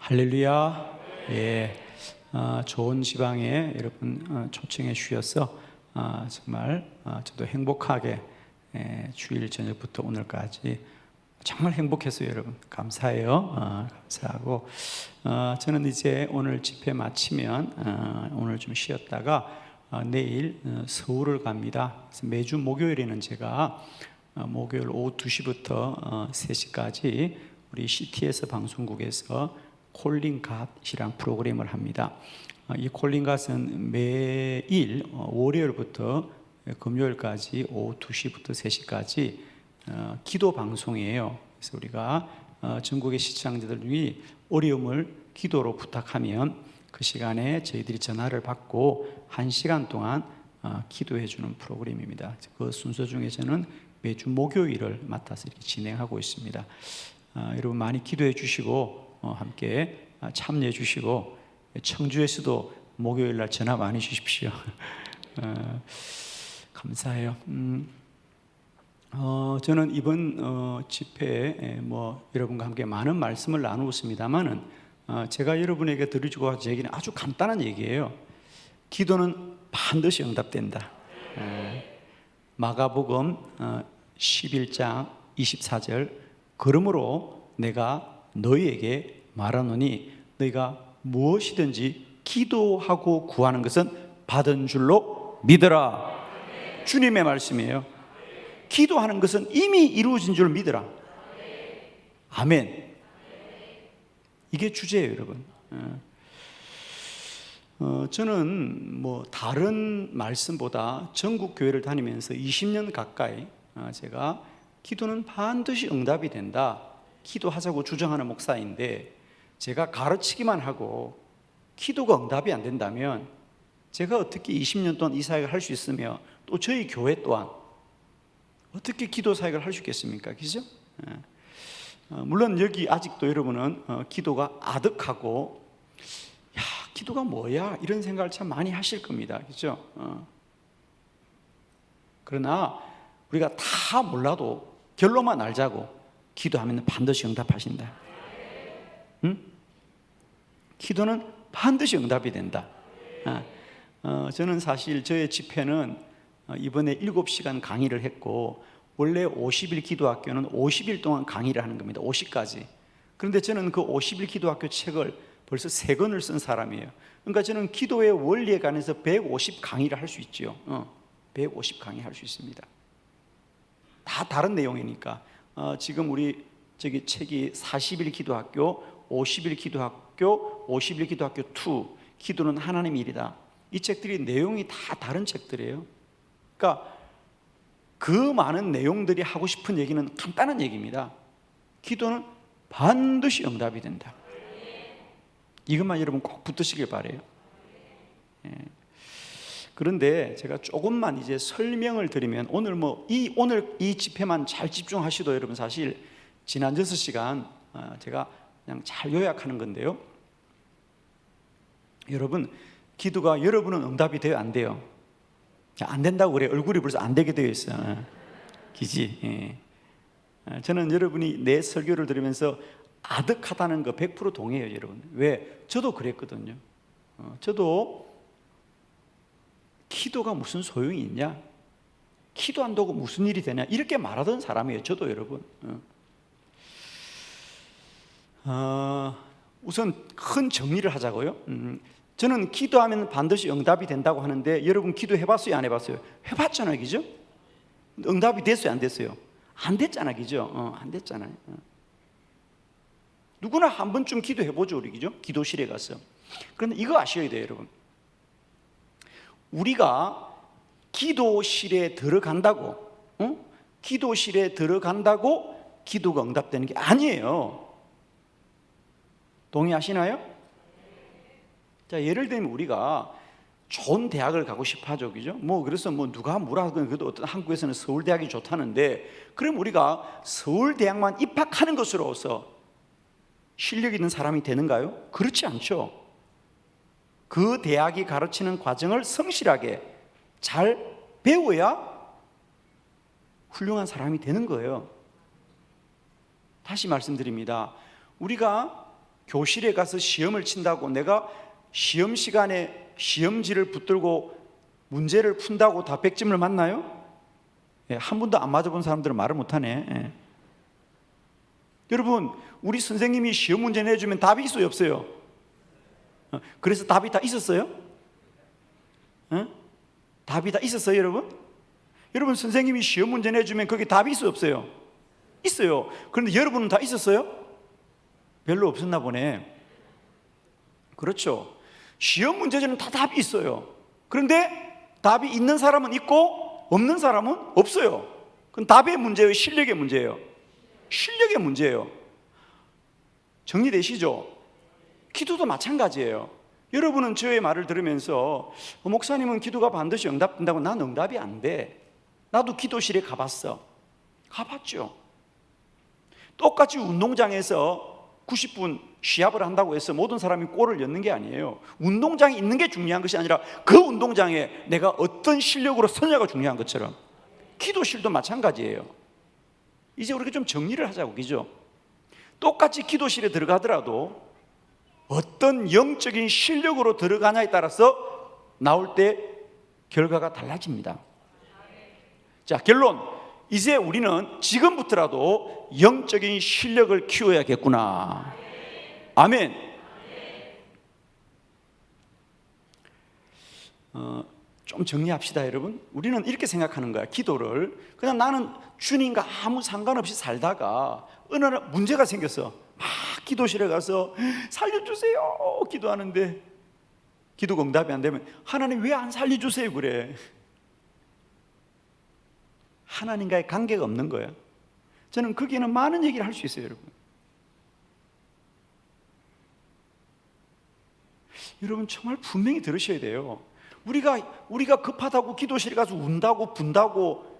할렐루야. 예, 좋은 지방에 여러분 초청해 주셔서 정말 저도 행복하게 주일 저녁부터 오늘까지 정말 행복했어요. 여러분 감사해요. 감사하고 저는 이제 오늘 집회 마치면 오늘 좀 쉬었다가 내일 서울을 갑니다. 그래서 매주 목요일에는 제가 목요일 오후 2시부터 3시까지 우리 CTS 방송국에서 콜링갓이란 프로그램을 합니다. 이 콜링갓은 매일 월요일부터 금요일까지 오후 2시부터 3시까지 기도 방송이에요. 그래서 우리가 전국의 시청자들이 어려움을 기도로 부탁하면 그 시간에 저희들이 전화를 받고 1시간 동안 기도해 주는 프로그램입니다. 그 순서 중에 저는 매주 목요일을 맡아서 이렇게 진행하고 있습니다. 여러분 많이 기도해 주시고 함께 참여해 주시고 청주에서도 목요일날 전화 많이 주십시오. 감사해요. 저는 이번 집회에 여러분과 함께 많은 말씀을 나누었습니다만은 제가 여러분에게 드리고 할 얘기는 아주 간단한 얘기예요. 기도는 반드시 응답된다. 마가복음 11장 24절 그러므로 내가 너희에게 말하노니 너희가 무엇이든지 기도하고 구하는 것은 받은 줄로 믿으라. 주님의 말씀이에요. 기도하는 것은 이미 이루어진 줄 믿으라. 아멘. 이게 주제예요, 여러분. 저는 다른 말씀보다 전국 교회를 다니면서 20년 가까이 제가 기도는 반드시 응답이 된다, 기도하자고 주장하는 목사인데, 제가 가르치기만 하고 기도가 응답이 안 된다면 제가 어떻게 20년 동안 이 사역을 할 수 있으며 또 저희 교회 또한 어떻게 기도 사역을 할 수 있겠습니까? 그죠? 물론 여기 아직도 여러분은 기도가 아득하고 기도가 뭐야? 이런 생각을 참 많이 하실 겁니다. 그죠? 그러나 우리가 다 몰라도 결론만 알자고 기도하면 반드시 응답하신다. 응? 기도는 반드시 응답이 된다. 저는 사실 저의 집회는 이번에 7시간 강의를 했고, 원래 50일 기도학교는 50일 동안 강의를 하는 겁니다. 50까지. 그런데 저는 그 50일 기도학교 책을 벌써 3권을 쓴 사람이에요. 그러니까 저는 기도의 원리에 관해서 150 강의를 할 수 있죠. 150 강의 할 수 있습니다. 다 다른 내용이니까. 지금 우리 저기 책이 40일 기도학교, 50일 기도학교, 50일 기도학교 2, 기도는 하나님의 일이다. 이 책들이 내용이 다 다른 책들이에요. 그러니까 그 많은 내용들이 하고 싶은 얘기는 간단한 얘기입니다. 기도는 반드시 응답이 된다. 이것만 여러분 꼭 붙드시길 바라요. 그런데 제가 조금만 이제 설명을 드리면, 오늘 이 집회만 잘 집중하시도 여러분 사실 지난 6시간 제가 그냥 잘 요약하는 건데요. 여러분, 기도가 여러분은 응답이 돼요, 안 돼요? 안 된다고 그래요. 얼굴이 벌써 안 되게 되어 있어요. 기지. 저는 여러분이 내 설교를 들으면서 아득하다는 거 100% 동의해요, 여러분. 왜? 저도 그랬거든요. 저도 기도가 무슨 소용이 있냐? 기도 안 한다고 무슨 일이 되냐? 이렇게 말하던 사람이에요, 저도 여러분. 우선 큰 정리를 하자고요. 저는 기도하면 반드시 응답이 된다고 하는데, 여러분 기도해봤어요, 안 해봤어요? 해봤잖아요, 그죠? 응답이 됐어요, 안 됐어요? 안 됐잖아, 그죠? 안 됐잖아요. 누구나 한 번쯤 기도해보죠, 우리, 그죠? 기도실에 가서. 그런데 이거 아셔야 돼요, 여러분. 우리가 기도실에 들어간다고, 기도실에 들어간다고 기도가 응답되는 게 아니에요. 동의하시나요? 자, 예를 들면 우리가 좋은 대학을 가고 싶어 하죠, 그죠? 그래서 누가 뭐라 하든 그래도 어떤 한국에서는 서울대학이 좋다는데, 그럼 우리가 서울대학만 입학하는 것으로서 실력 있는 사람이 되는가요? 그렇지 않죠. 그 대학이 가르치는 과정을 성실하게 잘 배워야 훌륭한 사람이 되는 거예요. 다시 말씀드립니다. 우리가 교실에 가서 시험을 친다고 내가 시험 시간에 시험지를 붙들고 문제를 푼다고 다 100점을 맞나요? 예, 한 번도 안 맞아본 사람들은 말을 못하네. 예. 여러분, 우리 선생님이 시험 문제 내주면 답이 있어요, 없어요? 그래서 답이 다 있었어요? 답이 다 있었어요, 여러분? 여러분, 선생님이 시험 문제 내주면 거기 답이 있어요, 없어요? 있어요. 그런데 여러분은 다 있었어요? 별로 없었나 보네. 그렇죠. 시험 문제지는 다 답이 있어요. 그런데 답이 있는 사람은 있고 없는 사람은 없어요. 그건 답의 문제예요, 실력의 문제예요? 실력의 문제예요. 정리되시죠? 기도도 마찬가지예요. 여러분은 저의 말을 들으면서 목사님은 기도가 반드시 응답된다고. 난 응답이 안 돼. 나도 기도실에 가봤어. 가봤죠. 똑같이 운동장에서 90분 시합을 한다고 해서 모든 사람이 골을 넣는 게 아니에요. 운동장에 있는 게 중요한 것이 아니라 그 운동장에 내가 어떤 실력으로 서냐가 중요한 것처럼 기도실도 마찬가지예요. 이제 우리가 좀 정리를 하자고, 그죠? 똑같이 기도실에 들어가더라도 어떤 영적인 실력으로 들어가냐에 따라서 나올 때 결과가 달라집니다. 자, 결론. 이제 우리는 지금부터라도 영적인 실력을 키워야겠구나. 아멘. 좀 정리합시다, 여러분. 우리는 이렇게 생각하는 거야. 기도를 그냥 나는 주님과 아무 상관없이 살다가 어느 날 문제가 생겼어. 막 기도실에 가서 살려주세요 기도하는데 기도가 응답이 안 되면 하나님 왜 안 살려주세요 그래. 하나님과의 관계가 없는 거예요. 저는 거기에는 많은 얘기를 할 수 있어요, 여러분. 여러분 정말 분명히 들으셔야 돼요. 우리가 급하다고 기도실에 가서 운다고 분다고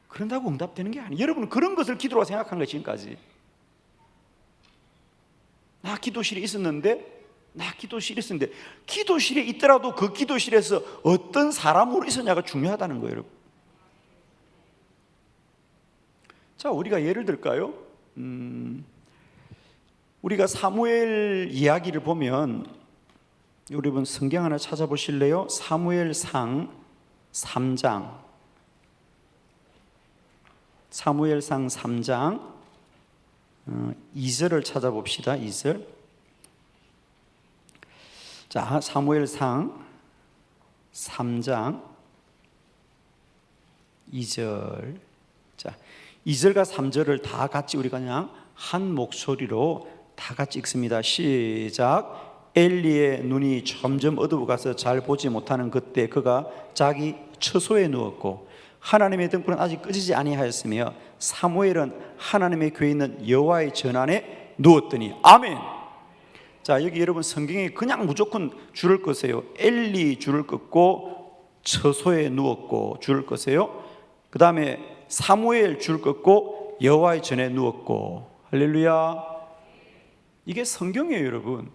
그런다고 응답되는 게 아니에요. 여러분은 그런 것을 기도라고 생각한 거예요, 지금까지. 나 기도실에 있었는데 기도실에 있더라도 그 기도실에서 어떤 사람으로 있었냐가 중요하다는 거예요, 여러분. 자, 우리가 예를 들까요? 우리가 사무엘 이야기를 보면, 여러분 성경 하나 찾아보실래요? 사무엘상 3장 2절을 찾아봅시다. 2절. 자, 사무엘상 3장 2절. 자, 2절과 3절을 다 같이 우리가 그냥 한 목소리로 다 같이 읽습니다. 시작. 엘리의 눈이 점점 어두워가서 잘 보지 못하는 그때 그가 자기 처소에 누웠고 하나님의 등불은 아직 꺼지지 아니하였으며 사무엘은 하나님의 교회에 있는 여호와의 전안에 누웠더니. 아멘. 자, 여기 여러분 성경에 그냥 무조건 줄을 끄세요. 엘리 줄을 끄고 처소에 누웠고 줄을 끄세요. 그 다음에 사무엘 줄 끄고 여호와의 전에 누웠고. 할렐루야. 이게 성경이에요, 여러분.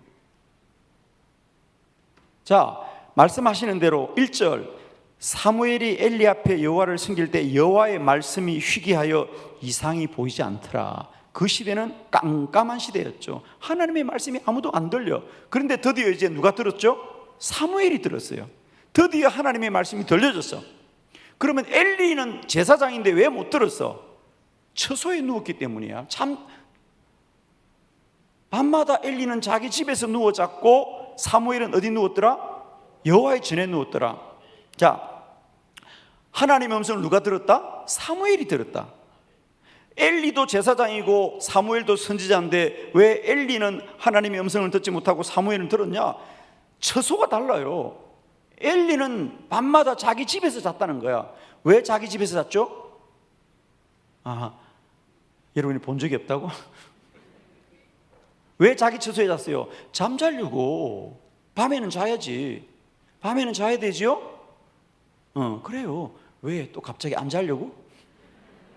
자, 말씀하시는 대로 1절 사무엘이 엘리 앞에 여호와를 섬길 때 여호와의 말씀이 희귀하여 이상이 보이지 않더라. 그 시대는 깜깜한 시대였죠. 하나님의 말씀이 아무도 안 들려. 그런데 드디어 이제 누가 들었죠? 사무엘이 들었어요. 드디어 하나님의 말씀이 들려졌어. 그러면 엘리는 제사장인데 왜 못 들었어? 처소에 누웠기 때문이야. 참, 밤마다 엘리는 자기 집에서 누워 잤고 사무엘은 어디 누웠더라? 여호와의 전에 누웠더라. 자, 하나님의 음성을 누가 들었다? 사무엘이 들었다. 엘리도 제사장이고 사무엘도 선지자인데 왜 엘리는 하나님의 음성을 듣지 못하고 사무엘은 들었냐? 처소가 달라요. 엘리는 밤마다 자기 집에서 잤다는 거야. 왜 자기 집에서 잤죠? 여러분이 본 적이 없다고? 왜 자기 처소에 잤어요? 잠자려고. 밤에는 자야지. 밤에는 자야 되지요? 그래요. 왜 또 갑자기 안 자려고?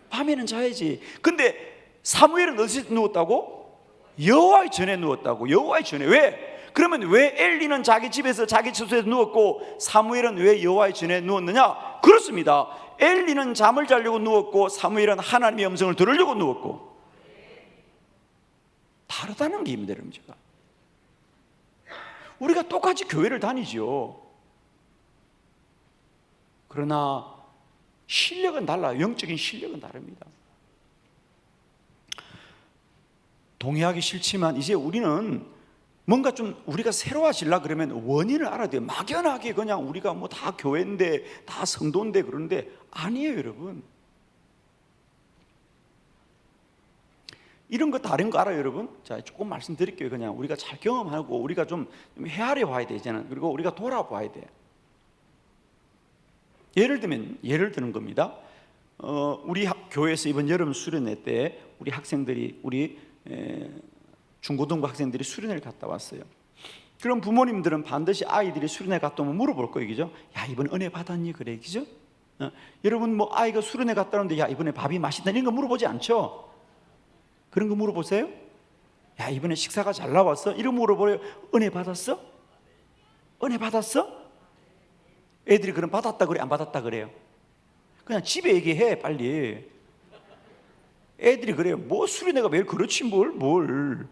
밤에는 자야지. 근데 사무엘은 어디서 누웠다고? 여호와의 전에 누웠다고. 여호와의 전에. 왜? 그러면 왜 엘리는 자기 집에서 자기 처소에 누웠고 사무엘은 왜 여호와의 전에 누웠느냐? 그렇습니다. 엘리는 잠을 자려고 누웠고 사무엘은 하나님의 음성을 들으려고 누웠고. 다르다는 게 입니다, 여러분. 제가 우리가 똑같이 교회를 다니죠. 그러나 실력은 달라요. 영적인 실력은 다릅니다. 동의하기 싫지만 이제 우리는 뭔가 좀 우리가 새로워지려 그러면 원인을 알아야 돼요. 막연하게 그냥 우리가 뭐 다 교회인데 다 성도인데 그러는데 아니에요, 여러분. 이런 거 다른 거 알아요, 여러분? 자, 조금 말씀드릴게요. 그냥 우리가 잘 경험하고 우리가 좀 헤아려 봐야 되잖아요. 그리고 우리가 돌아봐야 돼요. 예를 드는 겁니다. 우리 교회에서 이번 여름 수련회 때 우리 학생들이 중고등부 학생들이 수련회를 갔다 왔어요. 그럼 부모님들은 반드시 아이들이 수련회 갔다 오면 물어볼 거예요, 그죠? 야, 이번 은혜 받았니? 그래, 그죠? 여러분 뭐 아이가 수련회 갔다 오는데 야, 이번에 밥이 맛있다 이런 거 물어보지 않죠? 그런 거 물어보세요? 야, 이번에 식사가 잘 나왔어? 이런 거 물어보래요. 은혜 받았어? 은혜 받았어? 애들이 그럼 받았다 그래, 안 받았다 그래요? 그냥 집에 얘기해, 빨리. 애들이 그래요. 뭐 수련회가 매일 그렇지 뭘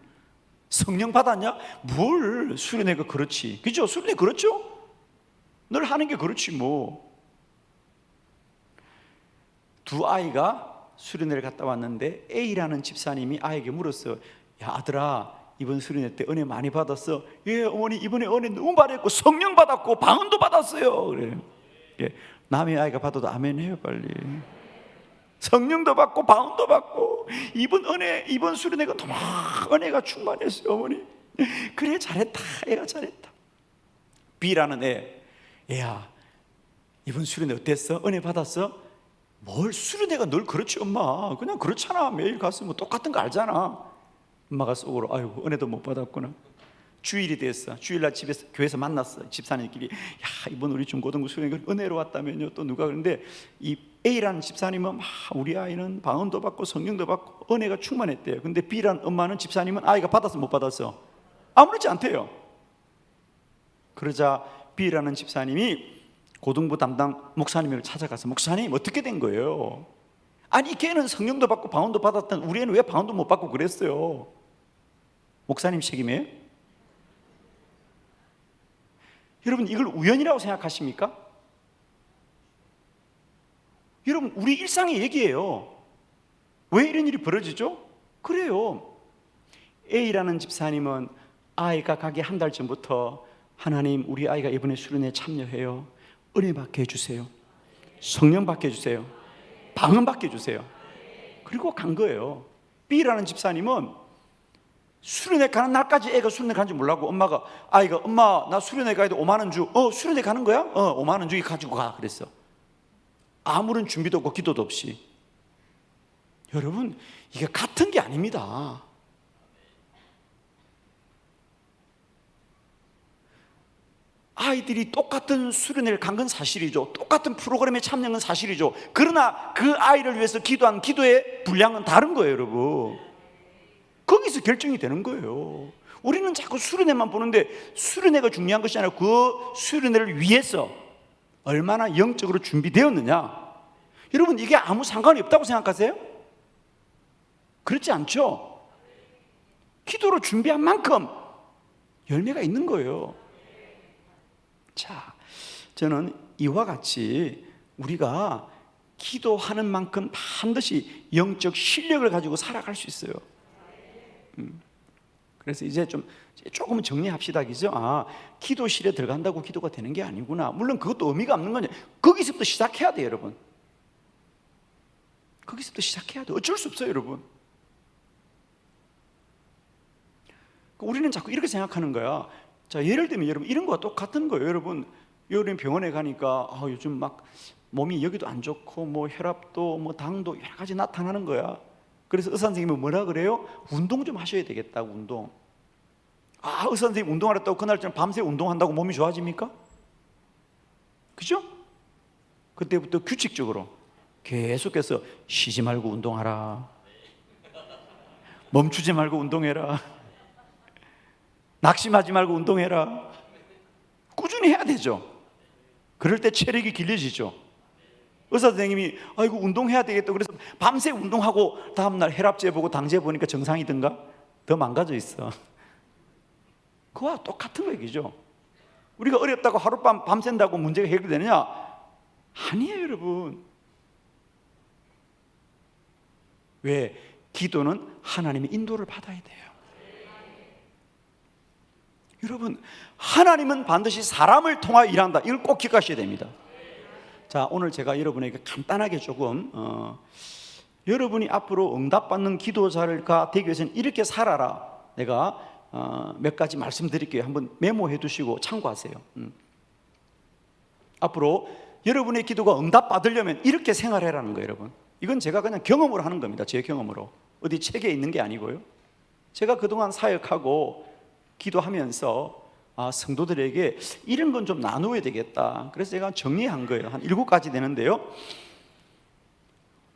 성령 받았냐? 뭘 수련회가 그렇지, 그죠? 수련회 그렇죠? 늘 하는 게 그렇지 뭐. 두 아이가 수련회를 갔다 왔는데 A라는 집사님이 아이에게 물었어요. 야, 아들아, 이번 수련회 때 은혜 많이 받았어? 예, 어머니 이번에 은혜 너무 받았고 성령 받았고 방언도 받았어요. 그래요. 예, 남의 아이가 받아도 아멘 해요, 빨리. 성령도 받고 방언도 받고 이번 수련회가 너무 은혜가 충만했어요, 어머니. 그래, 잘했다. 애가 잘했다. B라는 애야, 이번 수련회 어땠어? 은혜 받았어? 뭘 수련회가 늘 그렇지 엄마, 그냥 그렇잖아. 매일 가서 뭐 똑같은 거 알잖아. 엄마가 속으로 아이고 은혜도 못 받았구나. 주일이 됐어. 주일날 집에서 교회에서 만났어. 집사님끼리 야, 이번 우리 중고등부 수련회 은혜로 왔다면요. 또 누가 그런데 이 A라는 집사님은 우리 아이는 방언도 받고 성령도 받고 은혜가 충만했대요. 근데 B라는 엄마는 집사님은 아이가 받았어 못 받았어? 아무렇지 않대요. 그러자 B라는 집사님이 고등부 담당 목사님을 찾아가서 목사님 어떻게 된 거예요? 아니 걔는 성령도 받고 방언도 받았던 우리 애는 왜 방언도 못 받고 그랬어요? 목사님 책임이에요? 여러분 이걸 우연이라고 생각하십니까? 여러분 우리 일상의 얘기예요. 왜 이런 일이 벌어지죠? 그래요. A라는 집사님은 아이가 가기 한 달 전부터 하나님 우리 아이가 이번에 수련회에 참여해요. 은혜 받게 해주세요. 성령 받게 해주세요. 방언 받게 해주세요. 그리고 간 거예요. B라는 집사님은 수련회 가는 날까지 애가 수련회 가는지 몰라고 아이가 엄마 나 수련회 가야 돼 5만 원 주. 수련회 가는 거야? 5만 원 주기 가지고 가 그랬어. 아무런 준비도 없고 기도도 없이. 여러분 이게 같은 게 아닙니다. 아이들이 똑같은 수련회를 간 건 사실이죠. 똑같은 프로그램에 참여한 건 사실이죠. 그러나 그 아이를 위해서 기도한 기도의 분량은 다른 거예요, 여러분. 거기서 결정이 되는 거예요. 우리는 자꾸 수련회만 보는데 수련회가 중요한 것이 아니라 그 수련회를 위해서 얼마나 영적으로 준비되었느냐. 여러분 이게 아무 상관이 없다고 생각하세요? 그렇지 않죠? 기도로 준비한 만큼 열매가 있는 거예요. 자, 저는 이와 같이 우리가 기도하는 만큼 반드시 영적 실력을 가지고 살아갈 수 있어요. 그래서 이제 조금 정리합시다, 그죠? 기도실에 들어간다고 기도가 되는 게 아니구나. 물론 그것도 의미가 없는 거냐. 거기서부터 시작해야 돼요, 여러분. 거기서부터 시작해야 돼요. 어쩔 수 없어요, 여러분. 우리는 자꾸 이렇게 생각하는 거야. 자, 예를 들면 여러분 이런 거와 똑같은 거예요. 여러분 여름 병원에 가니까 요즘 막 몸이 여기도 안 좋고 뭐 혈압도 뭐 당도 여러 가지 나타나는 거야. 그래서 의사 선생님이 뭐라 그래요? 운동 좀 하셔야 되겠다고. 운동. 의사 선생님 운동하랬다고 그날쯤 밤새 운동한다고 몸이 좋아집니까? 그죠? 그때부터 규칙적으로 계속해서 쉬지 말고 운동하라, 멈추지 말고 운동해라, 낙심하지 말고 운동해라. 꾸준히 해야 되죠. 그럴 때 체력이 길러지죠. 의사 선생님이 아이고 운동해야 되겠다 그래서 밤새 운동하고 다음날 혈압 재보고 당 재보니까 정상이든가? 더 망가져 있어. 그와 똑같은 얘기죠. 우리가 어렵다고 하룻밤 밤샌다고 문제가 해결되느냐? 아니에요, 여러분. 왜? 기도는 하나님의 인도를 받아야 돼요. 여러분, 하나님은 반드시 사람을 통하여 일한다. 이걸 꼭 기억하셔야 됩니다. 자, 오늘 제가 여러분에게 간단하게 조금 여러분이 앞으로 응답받는 기도자가 되기 위해서는 이렇게 살아라. 내가 몇 가지 말씀드릴게요. 한번 메모해 두시고 참고하세요. 앞으로 여러분의 기도가 응답받으려면 이렇게 생활해라는 거예요, 여러분. 이건 제가 그냥 경험으로 하는 겁니다. 제 경험으로. 어디 책에 있는 게 아니고요. 제가 그동안 사역하고 기도하면서 성도들에게 이런 건 좀 나누어야 되겠다. 그래서 제가 정리한 거예요. 한 7가지 되는데요.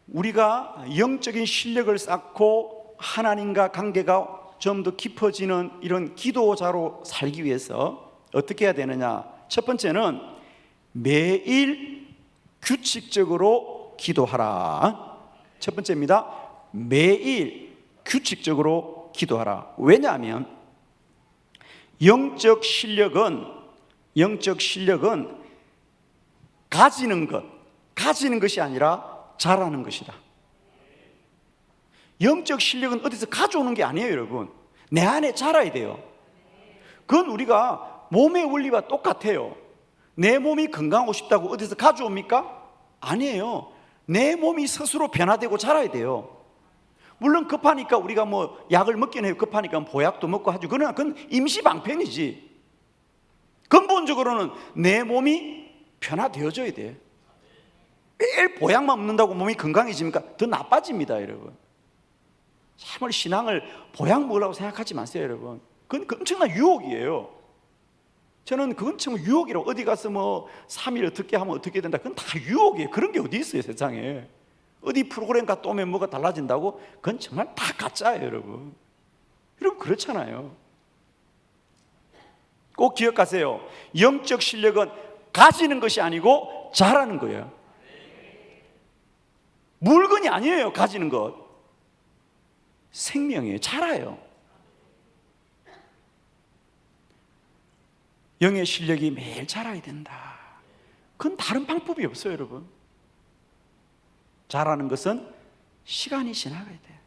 우리가 영적인 실력을 쌓고 하나님과 관계가 좀 더 깊어지는 이런 기도자로 살기 위해서 어떻게 해야 되느냐? 첫 번째는 매일 규칙적으로 기도하라. 첫 번째입니다. 매일 규칙적으로 기도하라. 왜냐하면 영적 실력은 가지는 것이 아니라 잘하는 것이다. 영적 실력은 어디서 가져오는 게 아니에요, 여러분. 내 안에 자라야 돼요. 그건 우리가 몸의 원리와 똑같아요. 내 몸이 건강하고 싶다고 어디서 가져옵니까? 아니에요. 내 몸이 스스로 변화되고 자라야 돼요. 물론 급하니까 우리가 뭐 약을 먹긴 해요. 급하니까 보약도 먹고 하죠. 그러나 그건 임시방편이지. 근본적으로는 내 몸이 변화되어져야 돼. 매일 보약만 먹는다고 몸이 건강해집니까? 더 나빠집니다, 여러분. 참을 신앙을 보약 먹으라고 생각하지 마세요, 여러분. 그건 엄청난 유혹이에요. 저는 그건 정말 유혹이라고. 어디 가서 뭐 3일 어떻게 하면 어떻게 된다, 그건 다 유혹이에요. 그런 게 어디 있어요, 세상에. 어디 프로그램 갔다 오면 뭐가 달라진다고? 그건 정말 다 가짜예요, 여러분. 여러분, 그렇잖아요. 꼭 기억하세요. 영적 실력은 가지는 것이 아니고 잘하는 거예요. 물건이 아니에요, 가지는 것. 생명이에요. 자라요. 영의 실력이 매일 자라야 된다. 그건 다른 방법이 없어요, 여러분. 자라는 것은 시간이 지나가야 돼요.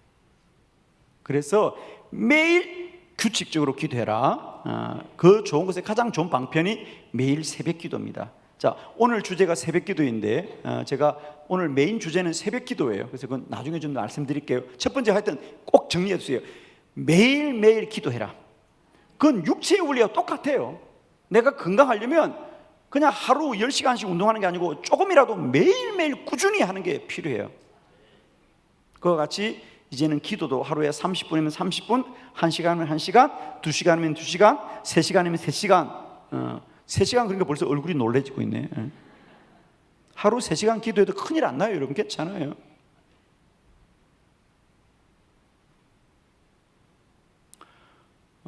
그래서 매일 규칙적으로 기도해라. 그 좋은 것의 가장 좋은 방편이 매일 새벽 기도입니다. 자, 오늘 주제가 새벽 기도인데 제가 오늘 메인 주제는 새벽 기도예요. 그래서 그건 나중에 좀 말씀드릴게요. 첫 번째 하여튼 꼭 정리해 주세요. 매일매일 기도해라. 그건 육체의 원리와 똑같아요. 내가 건강하려면 그냥 하루 10시간씩 운동하는 게 아니고 조금이라도 매일매일 꾸준히 하는 게 필요해요. 그와 같이 이제는 기도도 하루에 30분이면 30분, 1시간이면 1시간, 2시간이면 2시간, 3시간이면 3시간. 3시간 그러니까 벌써 얼굴이 놀래지고 있네. 하루 3시간 기도해도 큰일 안 나요, 여러분. 괜찮아요.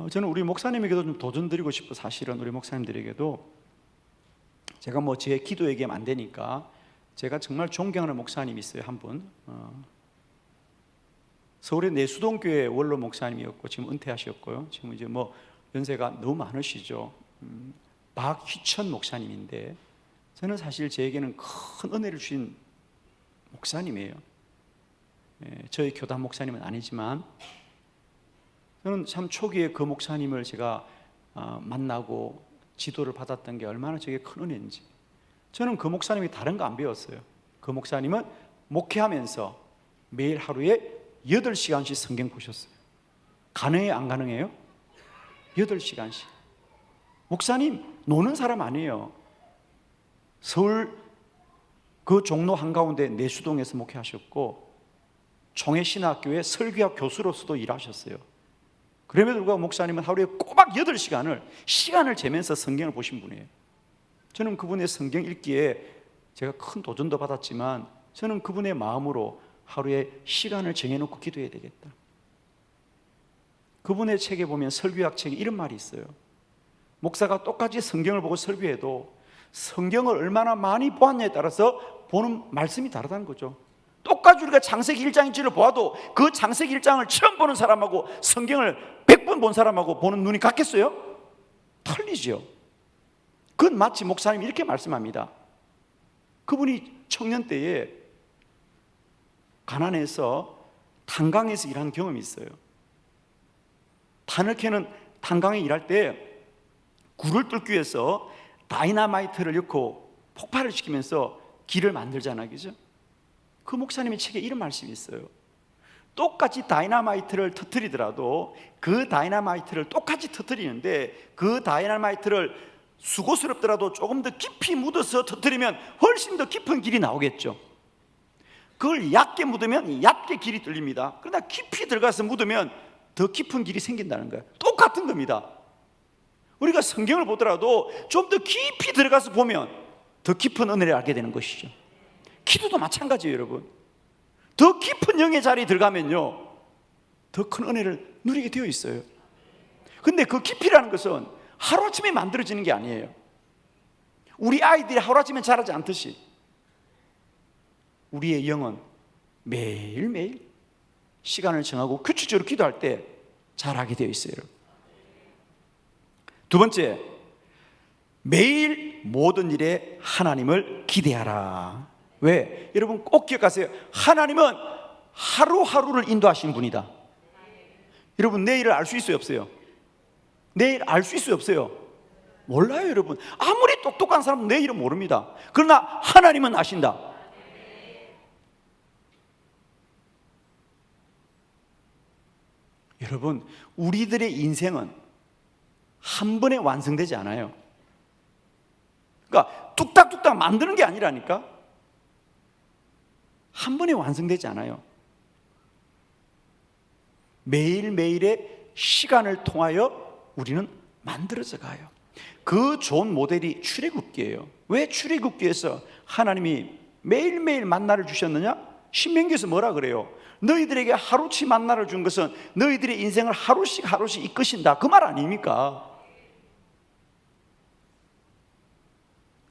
저는 우리 목사님에게도 좀 도전드리고 싶어. 사실은 우리 목사님들에게도 제가 뭐 제 기도 얘기하면 안 되니까 제가 정말 존경하는 목사님이 있어요, 한 분. 서울의 내수동교회 원로 목사님이었고 지금 은퇴하셨고요. 지금 이제 뭐 연세가 너무 많으시죠. 박휘천 목사님인데 저는 사실 저에게는 큰 은혜를 주신 목사님이에요. 저희 교단 목사님은 아니지만 저는 참 초기에 그 목사님을 제가 만나고 지도를 받았던 게 얼마나 저게 큰 은혜인지. 저는 그 목사님이 다른 거 안 배웠어요. 그 목사님은 목회하면서 매일 하루에 8시간씩 성경 보셨어요. 가능해요? 안 가능해요? 8시간씩. 목사님 노는 사람 아니에요. 서울 그 종로 한가운데 내수동에서 목회하셨고 총회신학교의 설교학 교수로서도 일하셨어요. 그럼에도 불구하고 목사님은 하루에 꼬박 8시간을 시간을 재면서 성경을 보신 분이에요. 저는 그분의 성경 읽기에 제가 큰 도전도 받았지만 저는 그분의 마음으로 하루에 시간을 정해놓고 기도해야 되겠다. 그분의 책에 보면 설교학 책에 이런 말이 있어요. 목사가 똑같이 성경을 보고 설교해도 성경을 얼마나 많이 보았냐에 따라서 보는 말씀이 다르다는 거죠. 똑같이 우리가 창세기 1장인지를 보아도 그 창세기 1장을 처음 보는 사람하고 성경을 100번 본 사람하고 보는 눈이 같겠어요? 틀리죠. 그건 마치 목사님이 이렇게 말씀합니다. 그분이 청년 때에 가난해서 탄광에서 일한 경험이 있어요. 탄을 캐는 탄광에 일할 때 굴을 뚫기 위해서 다이나마이트를 넣고 폭발을 시키면서 길을 만들잖아요, 그죠? 그 목사님의 책에 이런 말씀이 있어요. 똑같이 다이나마이트를 터뜨리더라도 그 다이나마이트를 똑같이 터뜨리는데 그 다이나마이트를 수고스럽더라도 조금 더 깊이 묻어서 터뜨리면 훨씬 더 깊은 길이 나오겠죠. 그걸 얕게 묻으면 얕게 길이 뚫립니다. 그러나 깊이 들어가서 묻으면 더 깊은 길이 생긴다는 거예요. 똑같은 겁니다. 우리가 성경을 보더라도 좀 더 깊이 들어가서 보면 더 깊은 은혜를 알게 되는 것이죠. 기도도 마찬가지예요, 여러분. 더 깊은 영의 자리에 들어가면요 더 큰 은혜를 누리게 되어 있어요. 근데 그 깊이라는 것은 하루아침에 만들어지는 게 아니에요. 우리 아이들이 하루아침에 자라지 않듯이 우리의 영은 매일매일 시간을 정하고 규칙적으로 기도할 때 자라게 되어 있어요. 두 번째, 매일 모든 일에 하나님을 기대하라. 왜? 여러분 꼭 기억하세요. 하나님은 하루하루를 인도하시는 분이다. 여러분 내일을 알 수 있어요, 없어요? 내일 알 수 있어요, 없어요? 몰라요, 여러분. 아무리 똑똑한 사람은 내일은 모릅니다. 그러나 하나님은 아신다. 여러분, 우리들의 인생은 한 번에 완성되지 않아요. 그러니까 뚝딱뚝딱 만드는 게 아니라니까. 한 번에 완성되지 않아요. 매일매일의 시간을 통하여 우리는 만들어져 가요. 그 좋은 모델이 출애굽기예요. 왜 출애굽기에서 하나님이 매일매일 만나를 주셨느냐? 신명기에서 뭐라 그래요? 너희들에게 하루치 만나를 준 것은 너희들의 인생을 하루씩 이끄신다, 그 말 아닙니까?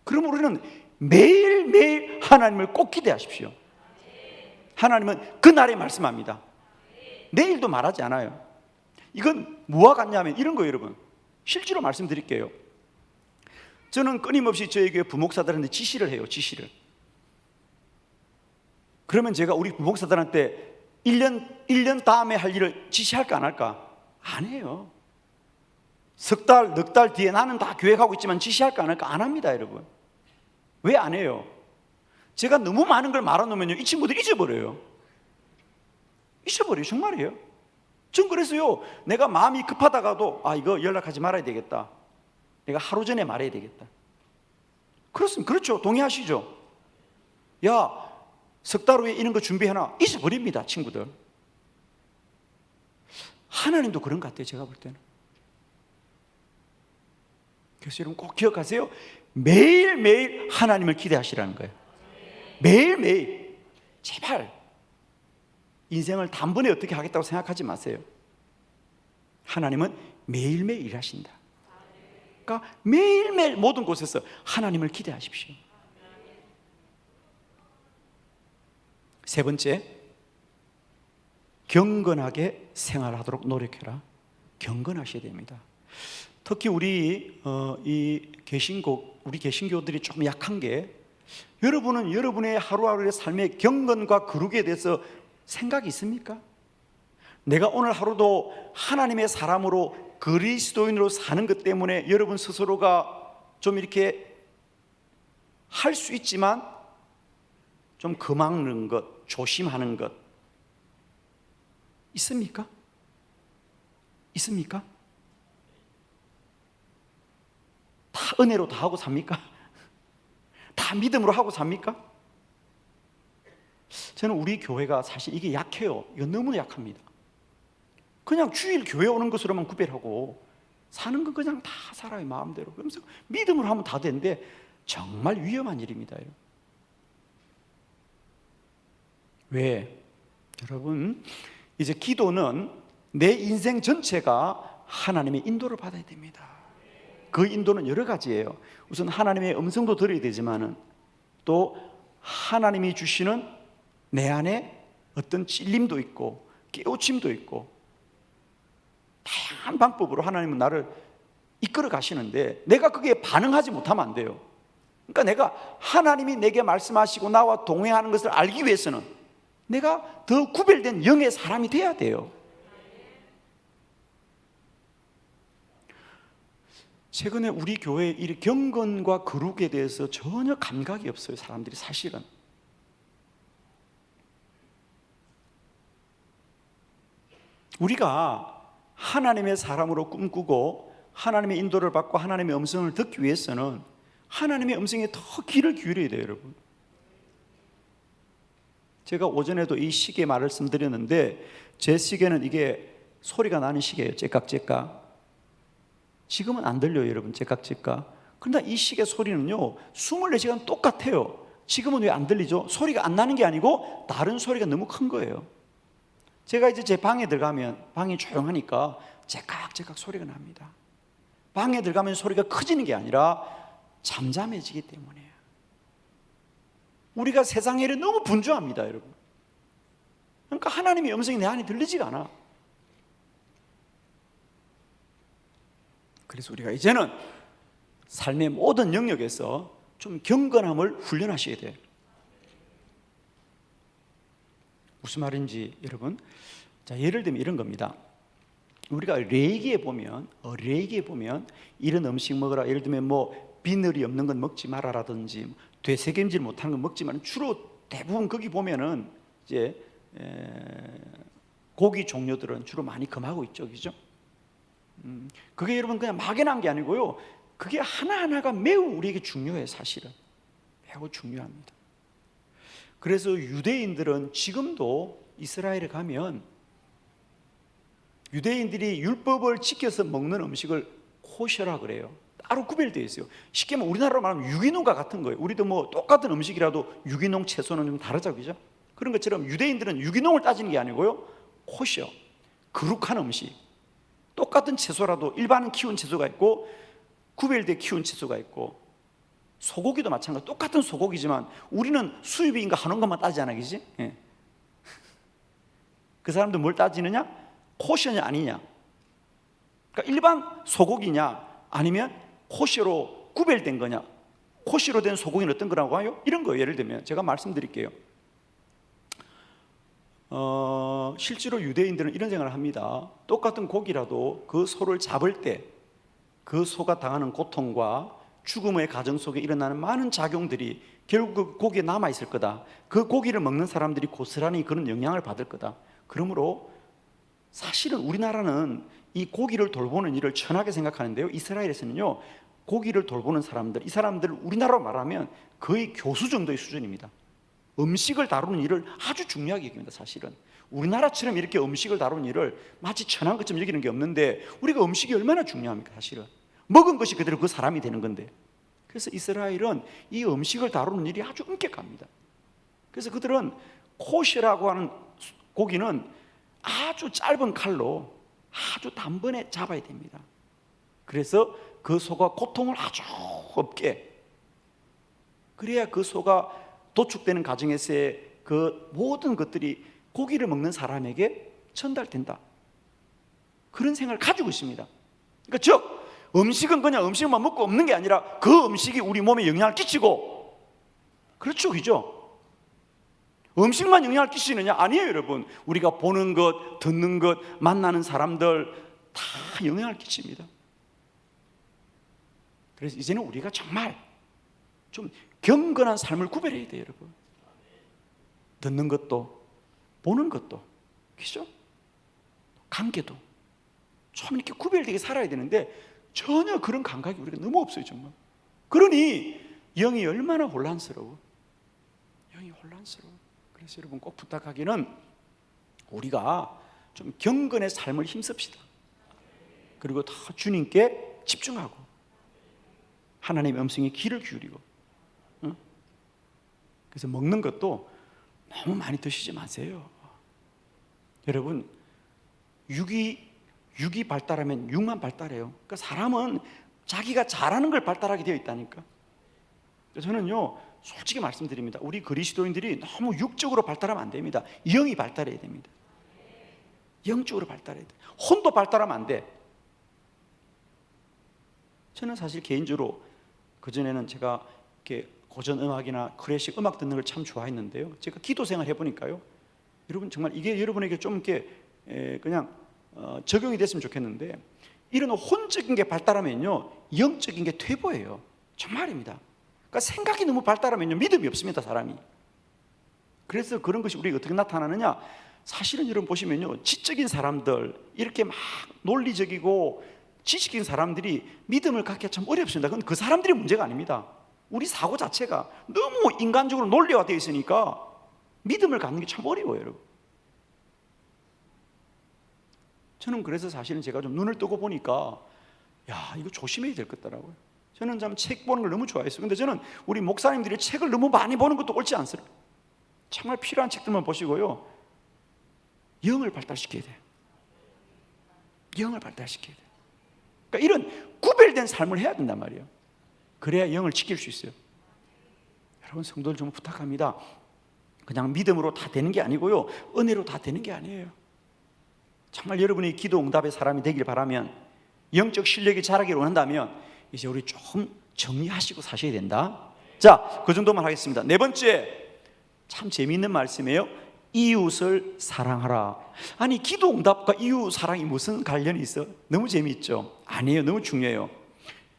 그럼 우리는 매일매일 하나님을 꼭 기대하십시오. 하나님은 그날에 말씀합니다. 내일도 말하지 않아요. 이건 뭐와 같냐면 이런 거예요, 여러분. 실제로 말씀드릴게요. 저는 끊임없이 저희 교회 부목사들한테 지시를 해요, 지시를. 그러면 제가 우리 부목사들한테 1년 다음에 할 일을 지시할까 안 할까? 안 해요. 석 달, 넉 달 뒤에 나는 다 계획하고 있지만 지시할까 안 할까? 안 합니다, 여러분. 왜 안 해요? 제가 너무 많은 걸 말해놓으면요 이 친구들이 잊어버려요. 정말이에요. 전 그래서요, 내가 마음이 급하다가도 이거 연락하지 말아야 되겠다, 내가 하루 전에 말해야 되겠다. 그렇죠? 동의하시죠? 야, 석 달 후에 이런 거 준비해놔, 잊어버립니다, 친구들. 하나님도 그런 것 같아요, 제가 볼 때는. 그래서 여러분 꼭 기억하세요. 매일매일 하나님을 기대하시라는 거예요. 매일매일. 제발 인생을 단번에 어떻게 하겠다고 생각하지 마세요. 하나님은 매일매일 일하신다. 그러니까 매일매일 모든 곳에서 하나님을 기대하십시오. 세 번째, 경건하게 생활하도록 노력해라. 경건하셔야 됩니다. 특히 우리 개신교들이 좀 약한 게, 여러분은 여러분의 하루하루의 삶의 경건과 거룩에 대해서 생각이 있습니까? 내가 오늘 하루도 하나님의 사람으로 그리스도인으로 사는 것 때문에 여러분 스스로가 좀 이렇게 할 수 있지만 좀 거막는 것, 조심하는 것 있습니까? 있습니까? 다 은혜로 다 하고 삽니까? 다 믿음으로 하고 삽니까? 저는 우리 교회가 사실 이게 약해요. 이거 너무 약합니다. 그냥 주일 교회 오는 것으로만 구별하고 사는 건 그냥 다 살아요, 마음대로. 그러면서 믿음으로 하면 다 되는데 정말 위험한 일입니다. 왜? 여러분, 이제 기도는 내 인생 전체가 하나님의 인도를 받아야 됩니다. 그 인도는 여러 가지예요. 우선 하나님의 음성도 들어야 되지만은 또 하나님이 주시는 내 안에 어떤 찔림도 있고 깨우침도 있고, 다양한 방법으로 하나님은 나를 이끌어 가시는데 내가 그게 반응하지 못하면 안 돼요. 그러니까 내가 하나님이 내게 말씀하시고 나와 동행하는 것을 알기 위해서는 내가 더 구별된 영의 사람이 돼야 돼요. 최근에 우리 교회에 이 경건과 거룩에 대해서 전혀 감각이 없어요. 사람들이 사실은. 우리가 하나님의 사람으로 꿈꾸고 하나님의 인도를 받고 하나님의 음성을 듣기 위해서는 하나님의 음성에 더 귀를 기울여야 돼요, 여러분. 제가 오전에도 이 시계 말씀드렸는데 제 시계는 이게 소리가 나는 시계예요. 째깍째깍. 지금은 안 들려요, 여러분. 째깍째깍. 그러나 이 시계 소리는요 24시간 똑같아요. 지금은 왜 안 들리죠? 소리가 안 나는 게 아니고 다른 소리가 너무 큰 거예요. 제가 이제 제 방에 들어가면 방이 조용하니까 째깍째깍 소리가 납니다. 방에 들어가면 소리가 커지는 게 아니라 잠잠해지기 때문이에요. 우리가 세상에 너무 분주합니다, 여러분. 그러니까 하나님의 음성이 내 안에 들리지가 않아. 그래서 우리가 이제는 삶의 모든 영역에서 좀 경건함을 훈련하셔야 돼요. 무슨 말인지 여러분, 자, 예를 들면 이런 겁니다. 우리가 레이기에 보면 이런 음식 먹으라, 예를 들면 뭐 비늘이 없는 건 먹지 말아라든지 되새김질 못하는 건 먹지 말아. 주로 대부분 거기 보면은 이제 고기 종류들은 주로 많이 금하고 있죠, 그죠? 그게 여러분 그냥 막연한 게 아니고요. 그게 하나하나가 매우 우리에게 중요해요, 사실은. 매우 중요합니다. 그래서 유대인들은 지금도 이스라엘에 가면 유대인들이 율법을 지켜서 먹는 음식을 코셔라 그래요. 따로 구별되어 있어요. 쉽게 말하면 우리나라로 말하면 유기농과 같은 거예요. 우리도 뭐 똑같은 음식이라도 유기농 채소는 좀 다르죠, 그죠? 그런 것처럼 유대인들은 유기농을 따지는 게 아니고요, 코셔, 거룩한 음식. 똑같은 채소라도 일반 키운 채소가 있고 구별되어 키운 채소가 있고, 소고기도 마찬가지. 똑같은 소고기지만 우리는 수입인가 하는 것만 따지잖아, 그지? 예. 그 사람들 뭘 따지느냐? 코셔냐 아니냐. 그러니까 일반 소고기냐 아니면 코셔로 구별된 거냐. 코셔로 된 소고기는 어떤 거라고 해요? 이런 거예요. 예를 들면 제가 말씀드릴게요. 실제로 유대인들은 이런 생각을 합니다. 똑같은 고기라도 그 소를 잡을 때 그 소가 당하는 고통과 죽음의 과정 속에 일어나는 많은 작용들이 결국 그 고기에 남아있을 거다. 그 고기를 먹는 사람들이 고스란히 그런 영향을 받을 거다. 그러므로 사실은 우리나라는 이 고기를 돌보는 일을 천하게 생각하는데요, 이스라엘에서는요 고기를 돌보는 사람들, 이 사람들을 우리나라로 말하면 거의 교수 정도의 수준입니다. 음식을 다루는 일을 아주 중요하게 여깁니다. 사실은 우리나라처럼 이렇게 음식을 다루는 일을 마치 천한 것처럼 여기는 게 없는데, 우리가 음식이 얼마나 중요합니까? 사실은 먹은 것이 그대로 그 사람이 되는 건데. 그래서 이스라엘은 이 음식을 다루는 일이 아주 엄격합니다. 그래서 그들은 코시라고 하는 고기는 아주 짧은 칼로 아주 단번에 잡아야 됩니다. 그래서 그 소가 고통을 아주 없게, 그래야 그 소가 도축되는 과정에서의 그 모든 것들이 고기를 먹는 사람에게 전달된다. 그런 생각을 가지고 있습니다. 그러니까 즉 음식은 그냥 음식만 먹고 없는 게 아니라 그 음식이 우리 몸에 영향을 끼치고, 그렇죠, 그죠? 음식만 영향을 끼치느냐? 아니에요, 여러분. 우리가 보는 것, 듣는 것, 만나는 사람들 다 영향을 끼칩니다. 그래서 이제는 우리가 정말 좀 경건한 삶을 구별해야 돼요, 여러분. 듣는 것도 보는 것도, 그죠? 관계도 좀 이렇게 구별되게 살아야 되는데 전혀 그런 감각이 우리가 너무 없어요, 정말. 그러니 영이 얼마나 혼란스러워. 영이 혼란스러워. 그래서 여러분 꼭 부탁하기는 우리가 좀 경건의 삶을 힘씁시다. 그리고 다 주님께 집중하고 하나님의 음성에 귀를 기울이고, 응? 그래서 먹는 것도 너무 많이 드시지 마세요. 여러분 육이 발달하면 육만 발달해요. 그러니까 사람은 자기가 잘하는 걸 발달하게 되어 있다니까. 저는요 솔직히 말씀드립니다. 우리 그리스도인들이 너무 육적으로 발달하면 안 됩니다. 영이 발달해야 됩니다. 영적으로 발달해야 돼. 혼도 발달하면 안 돼. 저는 사실 개인적으로 그전에는 제가 이렇게 고전 음악이나 클래식 음악 듣는 걸 참 좋아했는데요, 제가 기도 생활 해보니까요, 여러분 정말 이게 여러분에게 좀 이렇게 그냥 적용이 됐으면 좋겠는데, 이런 혼적인 게 발달하면요 영적인 게 퇴보해요. 정말입니다. 그러니까 생각이 너무 발달하면요 믿음이 없습니다, 사람이. 그래서 그런 것이 우리가 어떻게 나타나느냐, 사실은 여러분 보시면요, 지적인 사람들, 이렇게 막 논리적이고 지식인 사람들이 믿음을 갖기가 참 어렵습니다. 그건 그 사람들이 문제가 아닙니다. 우리 사고 자체가 너무 인간적으로 논리화되어 있으니까 믿음을 갖는 게 참 어려워요, 여러분. 저는 그래서 사실은 제가 좀 눈을 뜨고 보니까 야, 이거 조심해야 될 것 같더라고요. 저는 참 책 보는 걸 너무 좋아했어요. 근데 저는 우리 목사님들이 책을 너무 많이 보는 것도 옳지 않습니다. 정말 필요한 책들만 보시고요, 영을 발달시켜야 돼요. 영을 발달시켜야 돼요. 그러니까 이런 구별된 삶을 해야 된단 말이에요. 그래야 영을 지킬 수 있어요. 여러분, 성도들 좀 부탁합니다. 그냥 믿음으로 다 되는 게 아니고요, 은혜로 다 되는 게 아니에요. 정말 여러분이 기도 응답의 사람이 되길 바라면, 영적 실력이 자라기를 원한다면 이제 우리 조금 정리하시고 사셔야 된다. 자, 그 정도만 하겠습니다. 네 번째, 참 재미있는 말씀이에요. 이웃을 사랑하라. 아니, 기도 응답과 이웃 사랑이 무슨 관련이 있어? 너무 재미있죠? 아니에요. 너무 중요해요.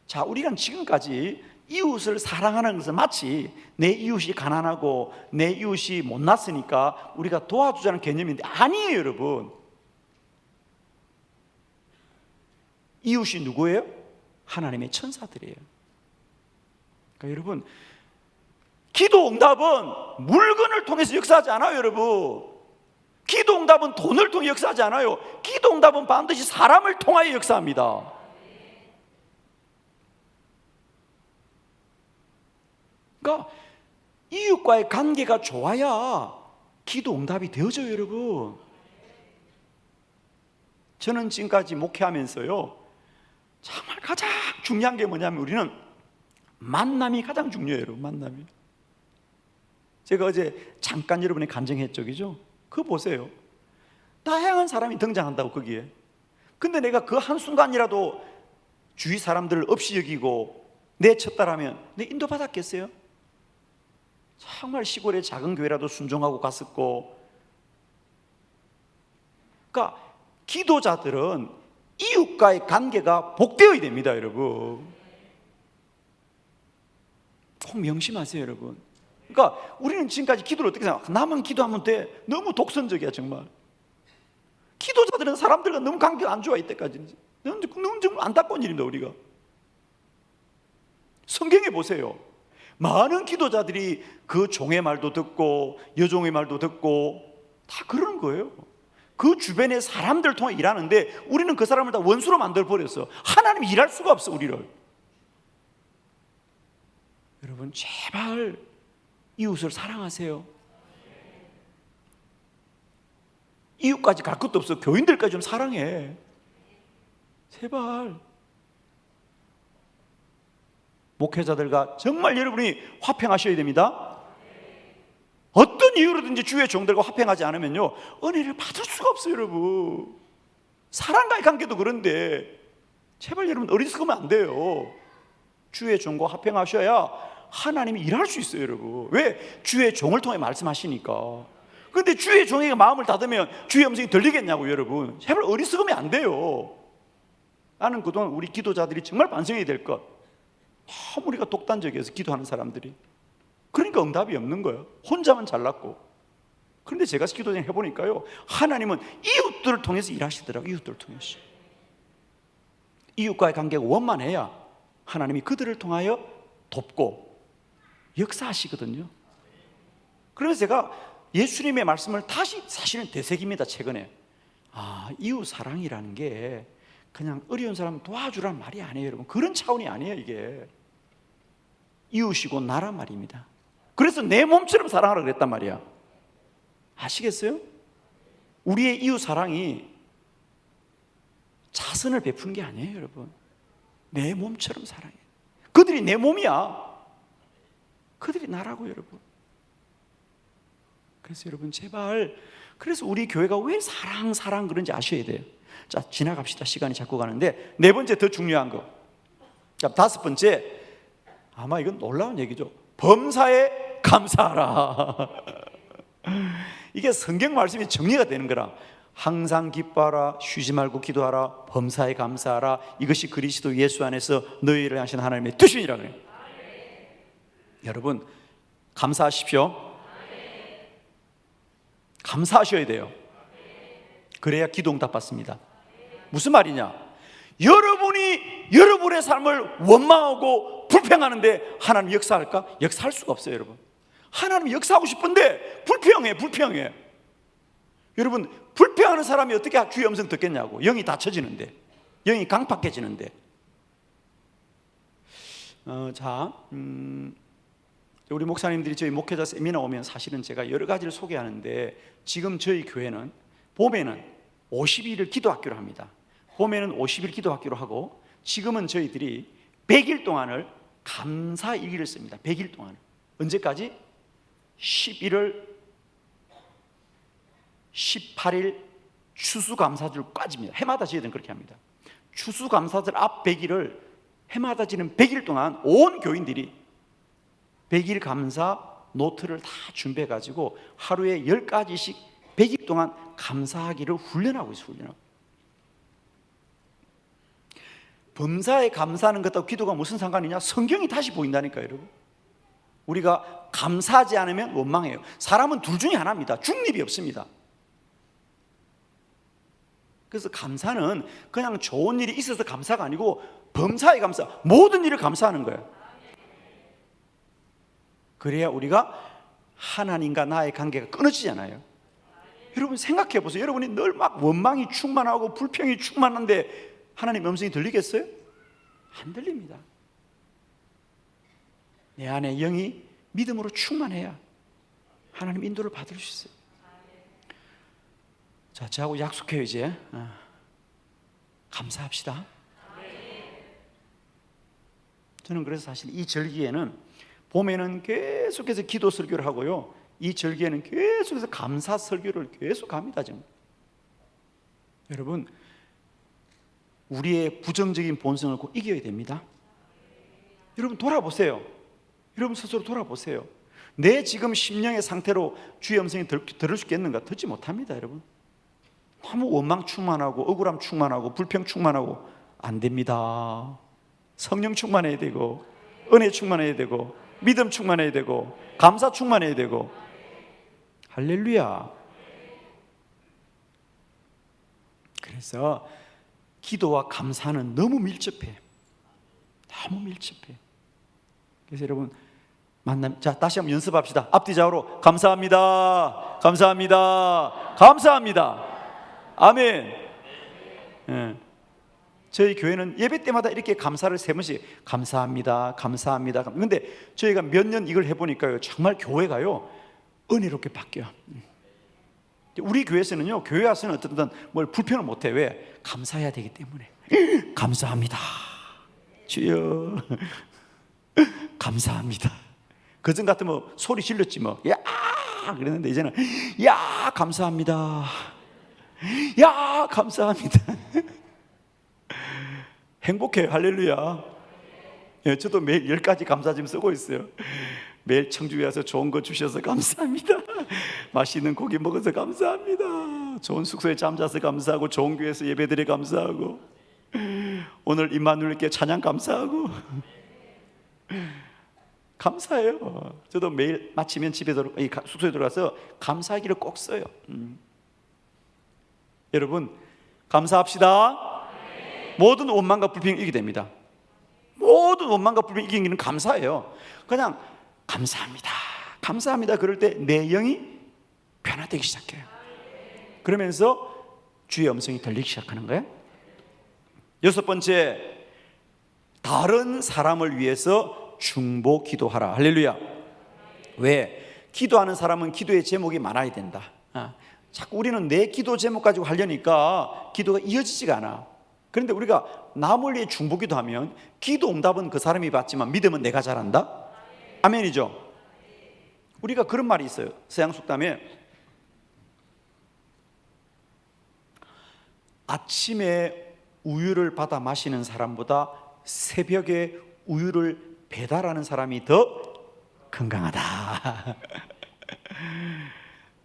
자, 우리가 지금까지 이웃을 사랑하는 것은 마치 내 이웃이 가난하고 내 이웃이 못났으니까 우리가 도와주자는 개념인데, 아니에요, 여러분. 이웃이 누구예요? 하나님의 천사들이에요. 그러니까 여러분, 기도 응답은 물건을 통해서 역사하지 않아요, 여러분. 기도 응답은 돈을 통해 역사하지 않아요. 기도 응답은 반드시 사람을 통하여 역사합니다. 그러니까 이웃과의 관계가 좋아야 기도 응답이 되어져요, 여러분. 저는 지금까지 목회하면서요, 정말 가장 중요한 게 뭐냐면, 우리는 만남이 가장 중요해요, 여러분. 만남이. 제가 어제 잠깐 여러분의 간증했죠, 그죠? 그거 보세요. 다양한 사람이 등장한다고, 거기에. 근데 내가 그 한순간이라도 주위 사람들을 없이 여기고 내쳤다라면 내 인도받았겠어요? 정말 시골의 작은 교회라도 순종하고 갔었고. 그러니까 기도자들은 이웃과의 관계가 복되어야 됩니다, 여러분. 꼭 명심하세요, 여러분. 그러니까 우리는 지금까지 기도를 어떻게 생각해? 나만 기도하면 돼. 너무 독선적이야, 정말. 기도자들은 사람들과 너무 관계가 안 좋아, 이때까지는. 너무 정말 안타까운 일입니다, 우리가. 성경에 보세요. 많은 기도자들이 그 종의 말도 듣고 여종의 말도 듣고 다 그러는 거예요. 그 주변의 사람들 통해 일하는데 우리는 그 사람을 다 원수로 만들어버렸어. 하나님이 일할 수가 없어, 우리를. 여러분, 제발 이웃을 사랑하세요. 이웃까지 갈 것도 없어. 교인들까지 좀 사랑해. 제발. 목회자들과 정말 여러분이 화평하셔야 됩니다. 어떤 이유로든지 주의 종들과 화평하지 않으면요, 은혜를 받을 수가 없어요, 여러분. 사랑과의 관계도 그런데 제발 여러분 어리석으면 안 돼요. 주의 종과 화평하셔야 하나님이 일할 수 있어요, 여러분. 왜? 주의 종을 통해 말씀하시니까. 그런데 주의 종에게 마음을 닫으면 주의 음성이 들리겠냐고요, 여러분. 제발 어리석으면 안 돼요. 나는 그동안 우리 기도자들이 정말 반성해야 될 것, 너무 우리가 독단적이어서 기도하는 사람들이. 그러니까 응답이 없는 거예요. 혼자만 잘났고. 그런데 제가 기도 해보니까요, 하나님은 이웃들을 통해서 일하시더라고요. 이웃들을 통해서. 이웃과의 관계가 원만해야 하나님이 그들을 통하여 돕고 역사하시거든요. 그래서 제가 예수님의 말씀을 다시 사실은 되새깁니다, 최근에. 아, 이웃 사랑이라는 게 그냥 어려운 사람 도와주라는 말이 아니에요, 여러분. 그런 차원이 아니에요, 이게. 이웃이고 나란 말입니다. 그래서 내 몸처럼 사랑하라 그랬단 말이야. 아시겠어요? 우리의 이웃 사랑이 자선을 베푸는 게 아니에요, 여러분. 내 몸처럼 사랑해. 그들이 내 몸이야. 그들이 나라고, 여러분. 그래서 여러분, 제발, 그래서 우리 교회가 왜 사랑 그런지 아셔야 돼요. 자, 지나갑시다. 시간이 자꾸 가는데, 네 번째 더 중요한 거. 자, 다섯 번째, 아마 이건 놀라운 얘기죠. 범사에 감사하라. 이게 성경 말씀이 정리가 되는 거라. 항상 기뻐하라, 쉬지 말고 기도하라, 범사에 감사하라. 이것이 그리스도 예수 안에서 너희를 하신 하나님의 뜻이니라 그래요. 여러분, 감사하십시오. 감사하셔야 돼요. 그래야 기도 응답 받습니다. 무슨 말이냐? 여러분의 삶을 원망하고 불평하는데 하나님 역사할까? 역사할 수가 없어요, 여러분. 하나님 역사하고 싶은데 불평해. 여러분, 불평하는 사람이 어떻게 주의 음성 듣겠냐고. 영이 닫혀지는데, 영이 강팍해지는데. 우리 목사님들이 저희 목회자 세미나 오면 사실은 제가 여러 가지를 소개하는데, 지금 저희 교회는 봄에는 50일을 기도학교로 합니다. 봄에는 50일 기도학교로 하고, 지금은 저희들이 100일 동안을 감사 일기를 씁니다. 100일 동안. 언제까지? 11월 18일 추수감사절까지입니다. 해마다 저희들은 그렇게 합니다. 추수감사절 앞 100일을 해마다 지는 100일 동안 온 교인들이 100일 감사 노트를 다 준비해 가지고 하루에 10가지씩 100일 동안 감사하기를 훈련하고 있어요. 훈련하고. 범사에 감사하는 것하고 기도가 무슨 상관이냐? 성경이 다시 보인다니까요, 여러분. 우리가 감사하지 않으면 원망해요. 사람은 둘 중에 하나입니다. 중립이 없습니다. 그래서 감사는 그냥 좋은 일이 있어서 감사가 아니고 범사에 감사, 모든 일을 감사하는 거예요. 그래야 우리가 하나님과 나의 관계가 끊어지잖아요. 여러분 생각해 보세요. 여러분이 늘 막 원망이 충만하고 불평이 충만한데 하나님의 음성이 들리겠어요? 안 들립니다. 내 안에 영이 믿음으로 충만해야 하나님 인도를 받을 수 있어요. 자, 저하고 약속해요. 이제 감사합시다. 저는 그래서 사실 이 절기에는 봄에는 계속해서 기도 설교를 하고요, 이 절기에는 계속해서 감사 설교를 계속 합니다. 지금 여러분, 우리의 부정적인 본성을 꼭 이겨야 됩니다. 여러분 돌아보세요. 여러분 스스로 돌아보세요. 내 지금 심령의 상태로 주의 음성이 들을 수 있겠는가? 듣지 못합니다. 여러분 너무 원망 충만하고 억울함 충만하고 불평 충만하고 안 됩니다. 성령 충만해야 되고 은혜 충만해야 되고 믿음 충만해야 되고 감사 충만해야 되고. 할렐루야. 그래서 기도와 감사는 너무 밀접해. 너무 밀접해. 그래서 여러분 자, 다시 한번 연습합시다. 앞뒤 좌우로 감사합니다. 감사합니다. 감사합니다. 아멘. 저희 교회는 예배 때마다 이렇게 감사를 세 번씩 감사합니다. 감사합니다. 그런데 저희가 몇 년 이걸 해보니까요, 정말 교회가요 은혜롭게 바뀌어요. 우리 교회에서는요, 교회 와서는 어쨌든 뭘 불평을 못해. 왜? 감사해야 되기 때문에. 감사합니다. 주여 감사합니다. 그전 같으면 소리 질렀지 뭐. 야 그랬는데 이제는 야 감사합니다. 야 감사합니다. 행복해요. 할렐루야. 예, 저도 매일 10가지 감사짐 쓰고 있어요. 매일 청주에 와서 좋은 거 주셔서 감사합니다. 맛있는 고기 먹어서 감사합니다. 좋은 숙소에 잠자서 감사하고 좋은 교회에서 예배드려 감사하고 오늘 임마누엘께 찬양 감사하고 감사해요. 저도 매일 마치면 숙소에 들어가서 감사하기를 꼭 써요. 여러분 감사합시다. 모든 원망과 불평이 이기게 됩니다. 모든 원망과 불평이 이기는 길은 감사예요. 그냥 감사합니다. 감사합니다. 그럴 때 내 영이 변화되기 시작해요. 그러면서 주의 음성이 들리기 시작하는 거예요. 여섯 번째, 다른 사람을 위해서 중보 기도하라. 할렐루야. 왜? 기도하는 사람은 기도의 제목이 많아야 된다. 자꾸 우리는 내 기도 제목 가지고 하려니까 기도가 이어지지가 않아. 그런데 우리가 남을 위해 중보 기도하면 기도 응답은 그 사람이 받지만 믿음은 내가 잘한다. 아멘이죠. 우리가 그런 말이 있어요. 서양속담에 아침에 우유를 받아 마시는 사람보다 새벽에 우유를 배달하는 사람이 더 건강하다.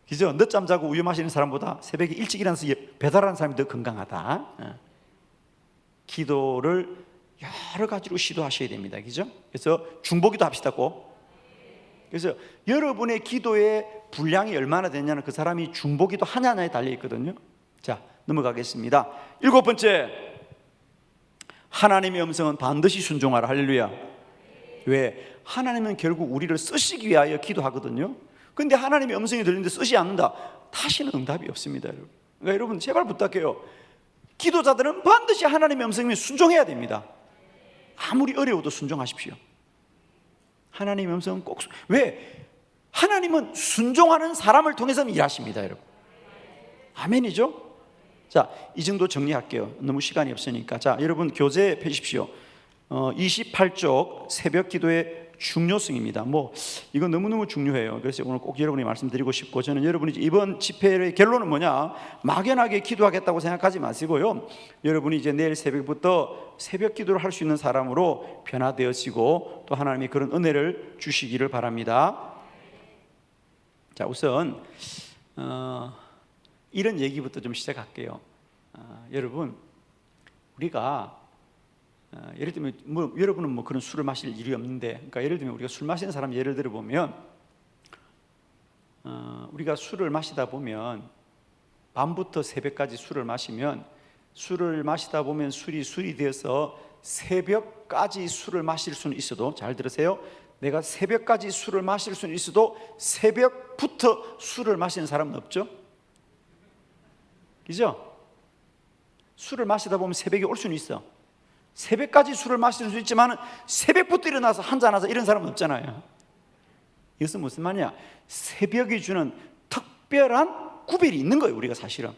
그죠? 늦잠 자고 우유 마시는 사람보다 새벽에 일찍 일어나서 배달하는 사람이 더 건강하다. 기도를 여러 가지로 시도하셔야 됩니다. 그죠? 그래서 중보기도 합시다 꼭. 그래서 여러분의 기도의 분량이 얼마나 되냐는 그 사람이 중보기도 하냐에 달려 있거든요. 자, 넘어가겠습니다. 7번째, 하나님의 음성은 반드시 순종하라. 할렐루야. 왜? 하나님은 결국 우리를 쓰시기 위하여 기도하거든요. 근데 하나님의 음성이 들리는데 쓰지 않는다, 다시는 응답이 없습니다. 여러분. 그러니까 여러분 제발 부탁해요. 기도자들은 반드시 하나님의 음성에 순종해야 됩니다. 아무리 어려워도 순종하십시오. 하나님의 음성은 꼭 왜? 하나님은 순종하는 사람을 통해서는 일하십니다, 여러분. 아멘이죠? 자, 이 정도 정리할게요. 너무 시간이 없으니까. 자, 여러분 교재 펴십시오. 28쪽 새벽 기도의 중요성입니다. 이건 너무너무 중요해요. 그래서 오늘 꼭 여러분이 말씀드리고 싶고, 저는 여러분이 이번 집회의 결론은 뭐냐, 막연하게 기도하겠다고 생각하지 마시고요, 여러분이 이제 내일 새벽부터 새벽 기도를 할 수 있는 사람으로 변화되어지고 또 하나님이 그런 은혜를 주시기를 바랍니다. 자, 우선 이런 얘기부터 좀 시작할게요. 여러분, 우리가 예를 들면 여러분은 그런 술을 마실 일이 없는데, 그러니까 예를 들면 우리가 술 마시는 사람 예를 들어 보면, 우리가 술을 마시다 보면 밤부터 새벽까지 술을 마시면, 술을 마시다 보면 술이 되어서 새벽까지 술을 마실 수는 있어도, 잘 들으세요, 내가 새벽까지 술을 마실 수는 있어도 새벽부터 술을 마시는 사람은 없죠? 그죠? 술을 마시다 보면 새벽에 올 수는 있어. 새벽까지 술을 마실 수 있지만 새벽부터 일어나서 한잔하자 이런 사람은 없잖아요. 이것은 무슨 말이냐, 새벽이 주는 특별한 구별이 있는 거예요. 우리가 사실은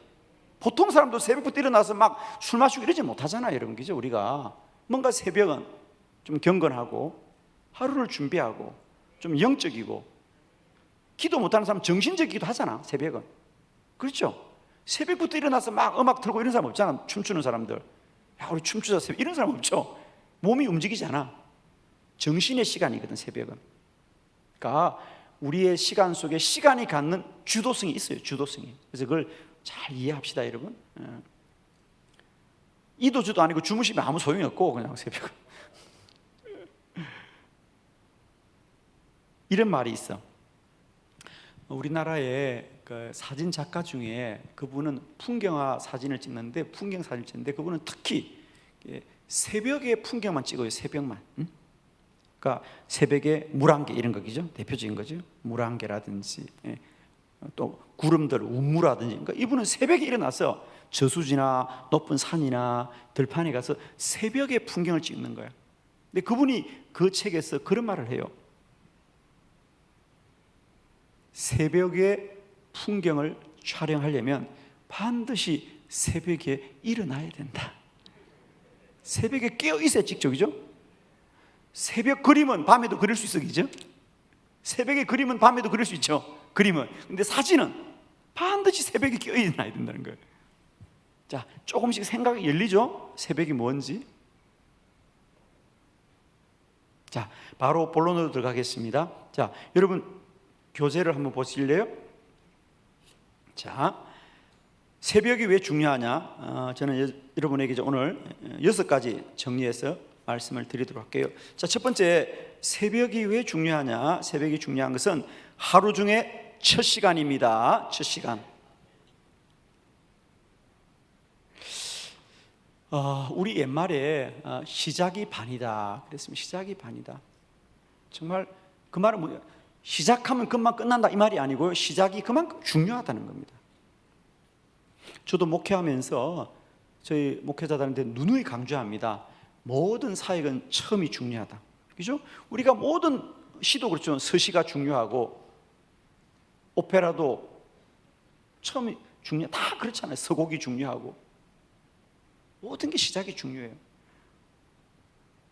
보통 사람도 새벽부터 일어나서 막 술 마시고 이러지 못하잖아요, 여러분. 그죠? 우리가 뭔가 새벽은 좀 경건하고 하루를 준비하고 좀 영적이고, 기도 못하는 사람은 정신적이기도 하잖아, 새벽은. 그렇죠? 새벽부터 일어나서 막 음악 틀고 이런 사람 없잖아. 춤추는 사람들, 야 우리 춤추자 새벽, 이런 사람 없죠. 몸이 움직이잖아. 정신의 시간이거든, 새벽은. 그러니까 우리의 시간 속에 시간이 갖는 주도성이 있어요, 주도성이. 그래서 그걸 잘 이해합시다, 여러분. 이도주도 아니고 주무시면 아무 소용이 없고, 그냥 새벽은. 이런 말이 있어. 우리나라에 그 사진 작가 중에, 그분은 풍경화 사진을 찍는데, 풍경 사진을 찍는데, 그분은 특히 새벽에 풍경만 찍어요. 새벽만. 그러니까 새벽에 물안개 이런 거죠, 대표적인 거죠. 물안개라든지 또 구름들, 운무라든지. 그러니까 이분은 새벽에 일어나서 저수지나 높은 산이나 들판에 가서 새벽에 풍경을 찍는 거예요. 근데 그분이 그 책에서 그런 말을 해요. 새벽에 풍경을 촬영하려면 반드시 새벽에 일어나야 된다. 새벽에 깨어 있어야 찍죠, 그죠? 새벽 그림은 밤에도 그릴 수 있어, 그죠? 새벽에 그림은 밤에도 그릴 수 있죠, 그림은. 근데 사진은 반드시 새벽에 깨어 있어야 된다는 거예요. 자, 조금씩 생각이 열리죠? 새벽이 뭔지. 자, 바로 본론으로 들어가겠습니다. 자, 여러분 교재를 한번 보실래요? 자, 새벽이 왜 중요하냐? 저는 여러분에게 오늘 6가지 정리해서 말씀을 드리도록 할게요. 자, 첫 번째, 새벽이 왜 중요하냐? 새벽이 중요한 것은 하루 중에 첫 시간입니다. 첫 시간. 우리 옛말에 시작이 반이다 그랬습니다. 시작이 반이다. 정말 그 말은 뭐예요? 시작하면 금방 끝난다 이 말이 아니고요, 시작이 그만큼 중요하다는 겁니다. 저도 목회하면서 저희 목회자들한테 누누이 강조합니다. 모든 사역은 처음이 중요하다. 그죠? 우리가 모든 시도 그렇죠. 서시가 중요하고 오페라도 처음이 중요하다. 다 그렇잖아요. 서곡이 중요하고 모든 게 시작이 중요해요.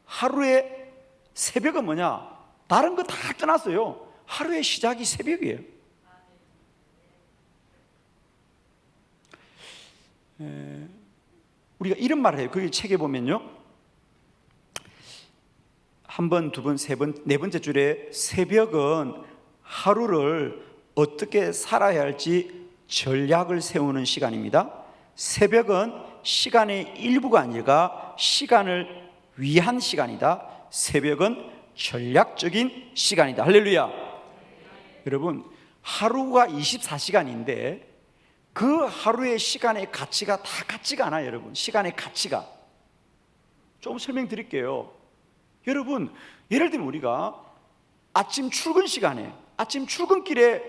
하루의 새벽은 뭐냐? 다른 거 다 떠났어요. 하루의 시작이 새벽이에요. 우리가 이런 말을 해요. 그 책에 보면요, 한 번, 두 번, 세 번, 네 번째 줄에 새벽은 하루를 어떻게 살아야 할지 전략을 세우는 시간입니다. 새벽은 시간의 일부가 아니라 시간을 위한 시간이다. 새벽은 전략적인 시간이다. 할렐루야. 여러분, 하루가 24시간인데 그 하루의 시간의 가치가 다 같지가 않아요. 여러분, 시간의 가치가 좀 설명드릴게요. 여러분, 예를 들면 우리가 아침 출근 시간에, 아침 출근길에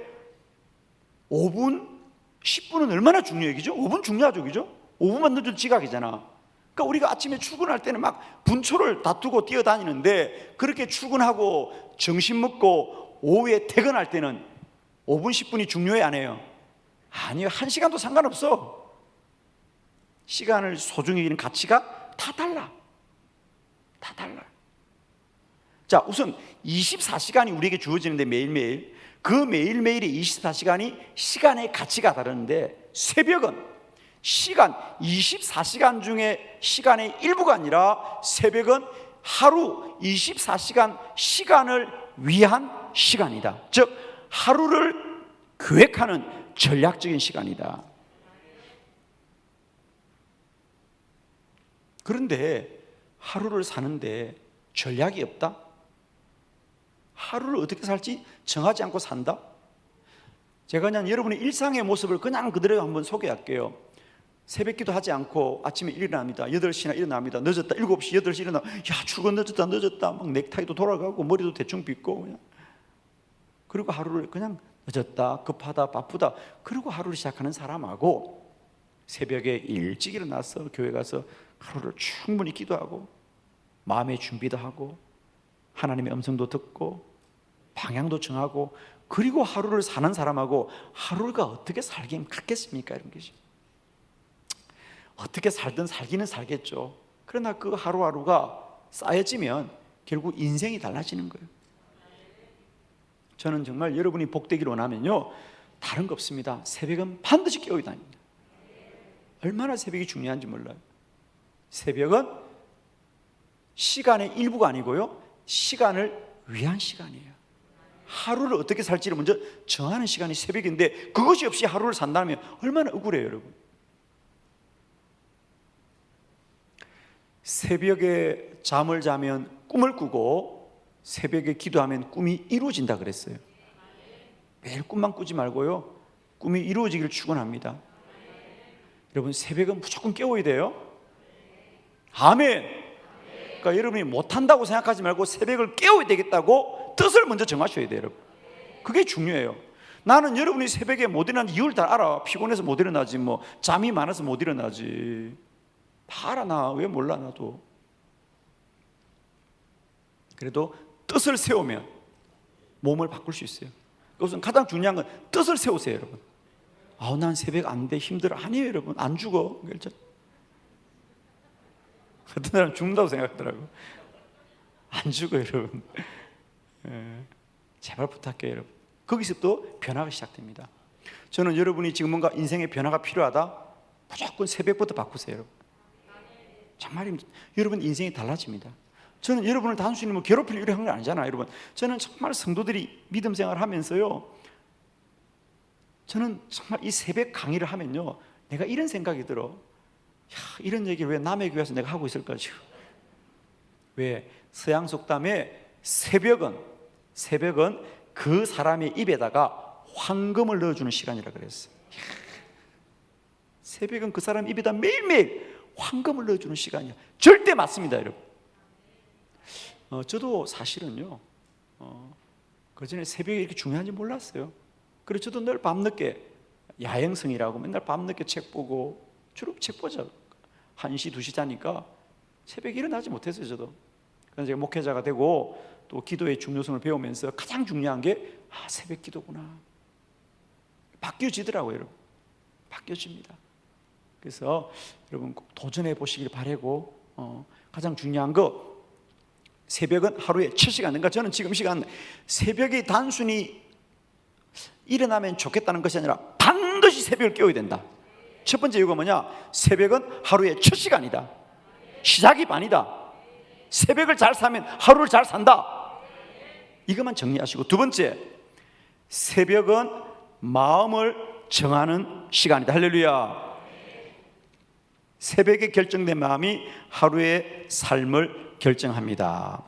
5분, 10분은 얼마나 중요해요, 그죠? 5분 중요하죠, 그죠? 5분만 늦어도 지각이잖아. 그러니까 우리가 아침에 출근할 때는 막 분초를 다투고 뛰어다니는데, 그렇게 출근하고 점심 먹고 오후에 퇴근할 때는 5분, 10분이 중요해, 안 해요? 아니요, 1시간도 상관없어. 시간을 소중히 여기는 가치가 다 달라. 다 달라. 자, 우선 24시간이 우리에게 주어지는데, 매일매일 그 매일매일의 24시간이 시간의 가치가 다른데, 새벽은 시간 24시간 중에 시간의 일부가 아니라 새벽은 하루 24시간 시간을 위한 시간이다. 즉 하루를 계획하는 전략적인 시간이다. 그런데 하루를 사는데 전략이 없다? 하루를 어떻게 살지 정하지 않고 산다? 제가 그냥 여러분의 일상의 모습을 그냥 그대로 한번 소개할게요. 새벽기도 하지 않고 아침에 일어납니다. 8시나 일어납니다. 늦었다. 7시, 8시 일어나. 야, 출근 늦었다. 막 넥타이도 돌아가고 머리도 대충 빗고 그냥. 그리고 하루를 그냥 늦었다, 급하다, 바쁘다. 그리고 하루를 시작하는 사람하고 새벽에 일찍 일어나서 교회 가서 하루를 충분히 기도하고 마음의 준비도 하고 하나님의 음성도 듣고 방향도 정하고 그리고 하루를 사는 사람하고 하루가 어떻게 살긴 같겠습니까? 이런 것이. 어떻게 살든 살기는 살겠죠. 그러나 그 하루하루가 쌓여지면 결국 인생이 달라지는 거예요. 저는 정말 여러분이 복되기를 원하면요, 다른 거 없습니다. 새벽은 반드시 깨어야 합니다. 얼마나 새벽이 중요한지 몰라요. 새벽은 시간의 일부가 아니고요, 시간을 위한 시간이에요. 하루를 어떻게 살지를 먼저 정하는 시간이 새벽인데, 그것이 없이 하루를 산다면 얼마나 억울해요, 여러분. 새벽에 잠을 자면 꿈을 꾸고 새벽에 기도하면 꿈이 이루어진다 그랬어요. 매일 꿈만 꾸지 말고요, 꿈이 이루어지기를 축원합니다. 여러분, 새벽은 무조건 깨워야 돼요. 아멘. 그러니까 여러분이 못한다고 생각하지 말고 새벽을 깨워야 되겠다고 뜻을 먼저 정하셔야 돼요, 여러분. 그게 중요해요. 나는 여러분이 새벽에 못 일어나는 이유를 다 알아. 피곤해서 못 일어나지, 뭐 잠이 많아서 못 일어나지. 다 알아. 나 왜 몰라, 나도. 그래도 뜻을 세우면 몸을 바꿀 수 있어요. 그것은 가장 중요한 건 뜻을 세우세요, 여러분. 난 새벽 안 돼, 힘들어. 아니에요, 여러분. 안 죽어. 어떤 사람은 죽는다고 생각하더라고. 안 죽어요, 여러분. 제발 부탁해요, 여러분. 거기서부터 변화가 시작됩니다. 저는 여러분이 지금 뭔가 인생의 변화가 필요하다, 무조건 새벽부터 바꾸세요, 여러분. 정말입니다. 여러분 인생이 달라집니다. 저는 여러분을 단순히 뭐 괴롭히려고 하는 건 아니잖아요, 여러분. 저는 정말 성도들이 믿음 생활을 하면서요, 저는 정말 이 새벽 강의를 하면요, 내가 이런 생각이 들어. 이런 얘기를 왜 남의 교회에서 내가 하고 있을까 지금. 왜? 서양 속담에 새벽은 그 사람의 입에다가 황금을 넣어주는 시간이라 그랬어요. 새벽은 그 사람 입에다 매일매일 황금을 넣어주는 시간이야. 절대 맞습니다, 여러분. 저도 사실은요, 그전에 새벽이 이렇게 중요한지 몰랐어요. 그래서 저도 늘 밤늦게, 야행성이라고 맨날 밤늦게 책 보고, 주로 책 보죠. 1시, 2시 자니까 새벽에 일어나지 못했어요, 저도. 그래서 제가 목회자가 되고 또 기도의 중요성을 배우면서 가장 중요한 게 새벽 기도구나. 바뀌어지더라고요, 여러분. 바뀌어집니다. 그래서 여러분 꼭 도전해 보시길 바라고, 가장 중요한 거, 새벽은 하루에 7시간. 그러니까 저는 지금 시간, 새벽이 단순히 일어나면 좋겠다는 것이 아니라 반드시 새벽을 깨워야 된다. 첫 번째 이유가 뭐냐? 새벽은 하루에 첫 시간이다. 시작이 반이다. 새벽을 잘 사면 하루를 잘 산다. 이것만 정리하시고, 두 번째, 새벽은 마음을 정하는 시간이다. 할렐루야. 새벽에 결정된 마음이 하루의 삶을 결정합니다.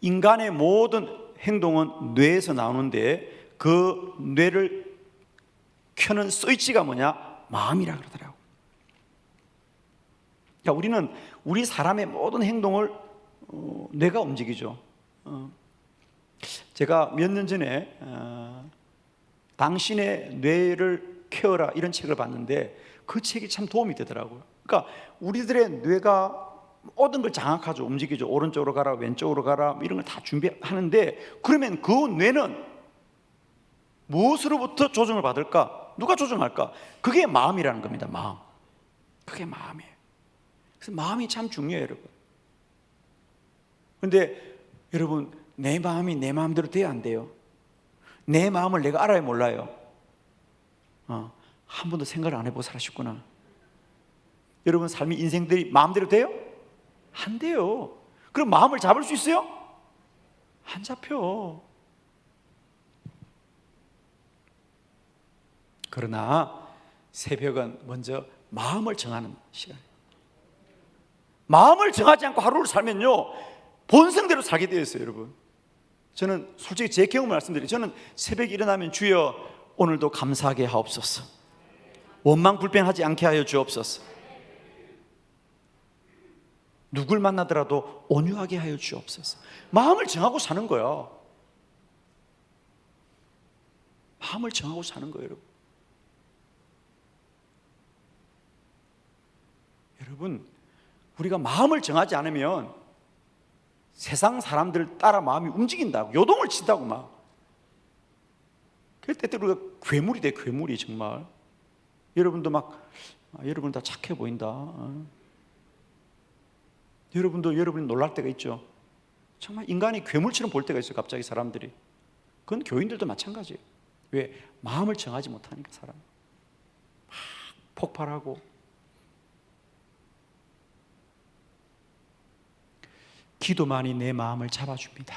인간의 모든 행동은 뇌에서 나오는데 그 뇌를 켜는 스위치가 뭐냐? 마음이라 그러더라고. 그러니까 우리는 우리 사람의 모든 행동을 뇌가 움직이죠. 제가 몇 년 전에 당신의 뇌를 케어라 이런 책을 봤는데 그 책이 참 도움이 되더라고요. 그러니까 우리들의 뇌가 모든 걸 장악하죠. 움직이죠. 오른쪽으로 가라, 왼쪽으로 가라, 이런 걸 다 준비하는데, 그러면 그 뇌는 무엇으로부터 조정을 받을까? 누가 조정할까? 그게 마음이라는 겁니다. 마음. 그게 마음이에요. 그래서 마음이 참 중요해요, 여러분. 그런데 여러분, 내 마음이 내 마음대로 돼야 안 돼요. 내 마음을 내가 알아야 몰라요. 한 번도 생각을 안 해보고 살았구나. 여러분 삶이 인생들이 마음대로 돼요? 안 돼요. 그럼 마음을 잡을 수 있어요? 안 잡혀. 그러나 새벽은 먼저 마음을 정하는 시간이에요. 마음을 정하지 않고 하루를 살면요, 본성대로 살게 되어 있어요, 여러분. 저는 솔직히 제 경험을 말씀드리면, 저는 새벽에 일어나면 주여 오늘도 감사하게 하옵소서, 원망 불평하지 않게 하여 주옵소서, 누굴 만나더라도 온유하게 하여 주옵소서. 마음을 정하고 사는 거야. 마음을 정하고 사는 거예요, 여러분. 여러분, 우리가 마음을 정하지 않으면 세상 사람들 따라 마음이 움직인다고, 요동을 친다고 막. 그럴 때 우리가 괴물이 돼, 괴물이. 정말 여러분도 막 여러분 다 착해 보인다. 여러분이 놀랄 때가 있죠. 정말 인간이 괴물처럼 볼 때가 있어요, 갑자기 사람들이. 그건 교인들도 마찬가지예요. 왜? 마음을 정하지 못하니까. 사람 막 폭발하고. 기도만이 내 마음을 잡아줍니다.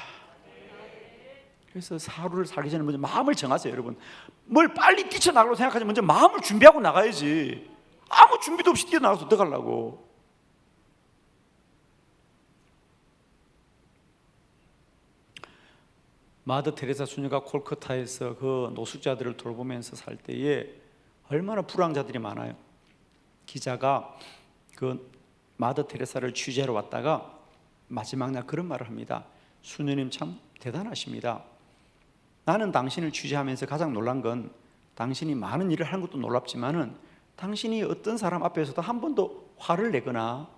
그래서 하루를 살기 전에 먼저 마음을 정하세요, 여러분. 뭘 빨리 뛰쳐나가려고 생각하지 먼저 마음을 준비하고 나가야지. 아무 준비도 없이 뛰어나가서 어떡하려고. 마더 테레사 수녀가 콜커타에서 그 노숙자들을 돌보면서 살 때에 얼마나 불황자들이 많아요. 기자가 그 마더 테레사를 취재하러 왔다가 마지막 날 그런 말을 합니다. 수녀님 참 대단하십니다. 나는 당신을 취재하면서 가장 놀란 건 당신이 많은 일을 하는 것도 놀랍지만은 당신이 어떤 사람 앞에서도 한 번도 화를 내거나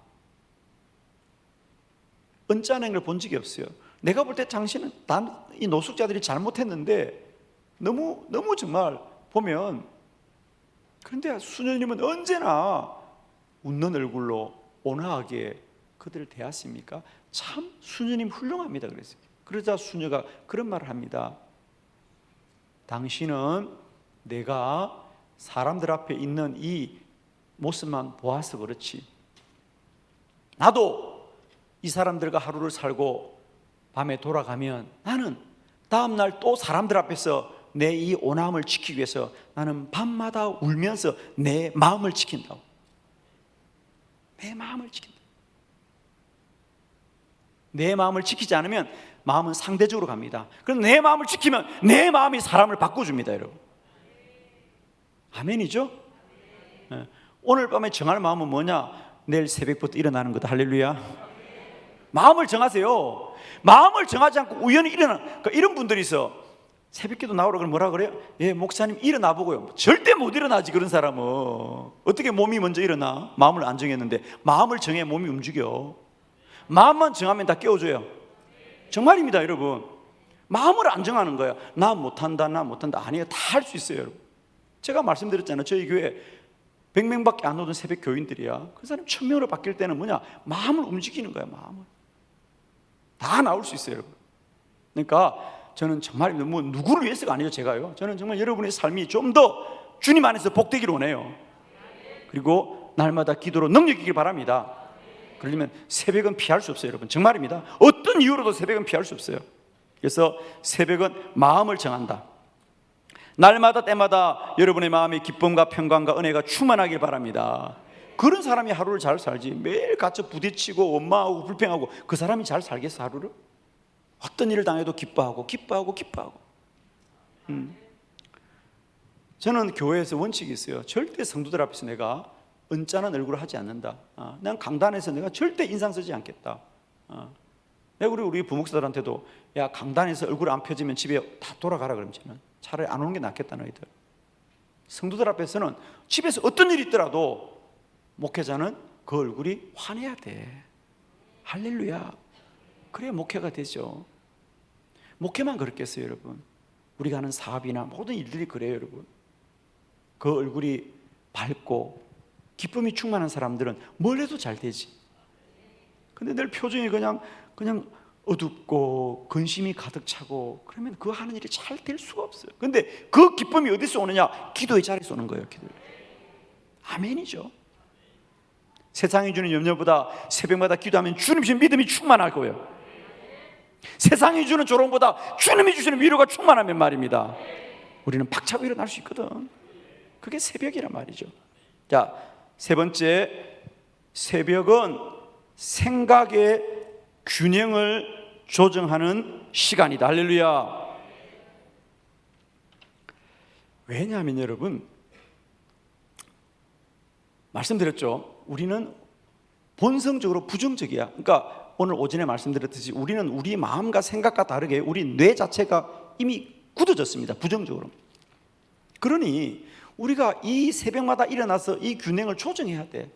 언짢은 걸 본 적이 없어요. 내가 볼 때 당신은 이 노숙자들이 잘못했는데 너무 정말 보면, 그런데 수녀님은 언제나 웃는 얼굴로 온화하게 그들을 대하십니까? 참 수녀님 훌륭합니다. 그랬어요. 그러자 수녀가 그런 말을 합니다. 당신은 내가 사람들 앞에 있는 이 모습만 보아서 그렇지, 나도 이 사람들과 하루를 살고 밤에 돌아가면 나는 다음날 또 사람들 앞에서 내 이 온화함을 지키기 위해서 나는 밤마다 울면서 내 마음을 지킨다고. 내 마음을 지킨다. 내 마음을 지키지 않으면 마음은 상대적으로 갑니다. 그럼 내 마음을 지키면 내 마음이 사람을 바꿔줍니다, 여러분. 아멘이죠? 네. 오늘 밤에 정할 마음은 뭐냐? 내일 새벽부터 일어나는 거다. 할렐루야. 마음을 정하세요. 마음을 정하지 않고 우연히 그러니까 이런 분들이 있어. 새벽기도 나오라 그러면 뭐라 그래요? 예, 목사님 일어나 보고요. 절대 못 일어나지, 그런 사람은. 어떻게 몸이 먼저 일어나? 마음을 안 정했는데. 마음을 정해 몸이 움직여. 마음만 정하면 다 깨워줘요. 정말입니다, 여러분. 마음을 안 정하는 거야. 나 못한다, 나 못한다. 아니에요. 다 할 수 있어요, 여러분. 제가 말씀드렸잖아요. 저희 교회 100명밖에 안 오던 새벽 교인들이야. 그 사람 1000명으로 바뀔 때는 뭐냐? 마음을 움직이는 거야, 마음을. 다 나올 수 있어요, 여러분. 그러니까 저는 정말 뭐 누구를 위해서가 아니죠, 제가요. 저는 정말 여러분의 삶이 좀 더 주님 안에서 복되기를 원해요. 그리고 날마다 기도로 능력이길 바랍니다. 그러려면 새벽은 피할 수 없어요, 여러분. 정말입니다. 어떤 이유로도 새벽은 피할 수 없어요. 그래서 새벽은 마음을 정한다. 날마다 때마다 여러분의 마음이 기쁨과 평강과 은혜가 충만하길 바랍니다. 그런 사람이 하루를 잘 살지. 매일 갇혀 부딪히고 원망하고 불평하고 그 사람이 잘 살겠어, 하루를? 어떤 일을 당해도 기뻐하고 기뻐하고 기뻐하고. 저는 교회에서 원칙이 있어요. 절대 성도들 앞에서 내가 언짢은 얼굴을 하지 않는다. 난 강단에서 내가 절대 인상 쓰지 않겠다. 내가 우리 부목사들한테도 야, 강단에서 얼굴 안 펴지면 집에 다 돌아가라 그러면 저는 차라리 안 오는 게 낫겠다 너희들. 성도들 앞에서는 집에서 어떤 일이 있더라도 목회자는 그 얼굴이 환해야 돼. 할렐루야. 그래야 목회가 되죠. 목회만 그렇겠어요, 여러분. 우리가 하는 사업이나 모든 일들이 그래요, 여러분. 그 얼굴이 밝고 기쁨이 충만한 사람들은 뭘 해도 잘 되지. 근데 늘 표정이 그냥 어둡고 근심이 가득 차고 그러면 그 하는 일이 잘 될 수가 없어요. 근데 그 기쁨이 어디서 오느냐? 기도의 자리에서 오는 거예요, 기도. 아멘이죠. 세상이 주는 염려보다 새벽마다 기도하면 주님 주신 믿음이 충만할 거예요. 세상이 주는 조롱보다 주님이 주시는 위로가 충만하면 말입니다, 우리는 박차고 일어날 수 있거든. 그게 새벽이란 말이죠. 자, 세 번째, 새벽은 생각의 균형을 조정하는 시간이다. 할렐루야. 왜냐하면 여러분, 말씀드렸죠. 우리는 본성적으로 부정적이야. 그러니까 오늘 오전에 말씀드렸듯이 우리는 우리 마음과 생각과 다르게 우리 뇌 자체가 이미 굳어졌습니다, 부정적으로. 그러니 우리가 이 새벽마다 일어나서 이 균형을 조정해야 돼.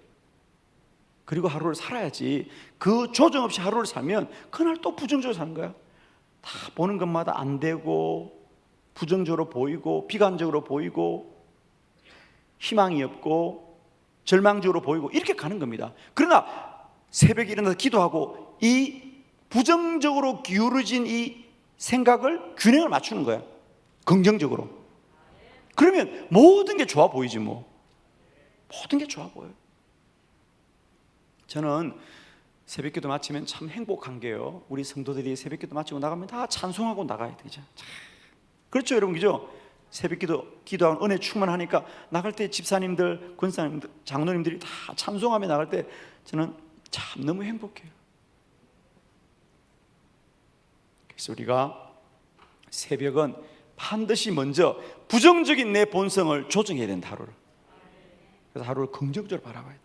그리고 하루를 살아야지. 그 조정 없이 하루를 살면 그날 또 부정적으로 사는 거야. 다 보는 것마다 안 되고 부정적으로 보이고 비관적으로 보이고 희망이 없고 절망적으로 보이고 이렇게 가는 겁니다. 그러나 새벽에 일어나서 기도하고 이 부정적으로 기울어진 이 생각을 균형을 맞추는 거야, 긍정적으로. 그러면 모든 게 좋아 보이지 뭐. 모든 게 좋아 보여요. 저는 새벽기도 마치면 참 행복한 게요, 우리 성도들이 새벽기도 마치고 나가면 다 찬송하고 나가야 되죠. 그렇죠, 여러분, 그죠? 새벽기도 기도하는 은혜 충만하니까 나갈 때 집사님들, 권사님들, 장로님들이 다 찬송하며 나갈 때 저는 참 너무 행복해요. 그래서 우리가 새벽은 반드시 먼저 부정적인 내 본성을 조정해야 된다, 하루를. 그래서 하루를 긍정적으로 바라봐야 돼.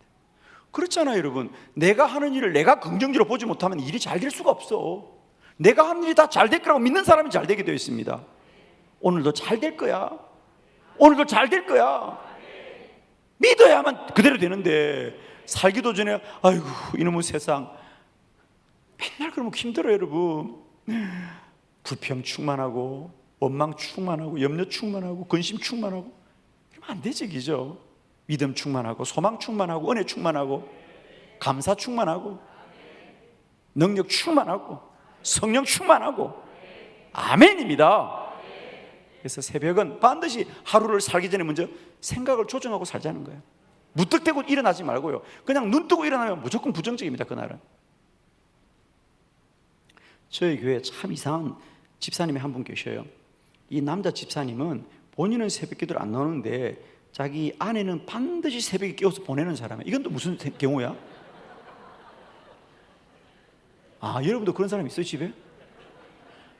그렇잖아요, 여러분. 내가 하는 일을 내가 긍정적으로 보지 못하면 일이 잘 될 수가 없어. 내가 하는 일이 다 잘 될 거라고 믿는 사람이 잘 되게 되어 있습니다. 오늘도 잘 될 거야. 오늘도 잘 될 거야. 믿어야만 그대로 되는데, 살기도 전에 아이고 이놈의 세상, 맨날 그러면 힘들어요, 여러분. 불평 충만하고 원망 충만하고 염려 충만하고 근심 충만하고 이러면 안 되지, 그죠? 믿음 충만하고 소망 충만하고 은혜 충만하고 감사 충만하고 능력 충만하고 성령 충만하고 아멘입니다. 그래서 새벽은 반드시 하루를 살기 전에 먼저 생각을 조정하고 살자는 거예요. 무턱대고 일어나지 말고요. 그냥 눈 뜨고 일어나면 무조건 부정적입니다, 그날은. 저희 교회에 참 이상한 집사님이 한 분 계셔요. 이 남자 집사님은 본인은 새벽기도를 안 나오는데 자기 아내는 반드시 새벽에 깨워서 보내는 사람이에요. 이건 또 무슨 경우야? 여러분도 그런 사람 있어요, 집에?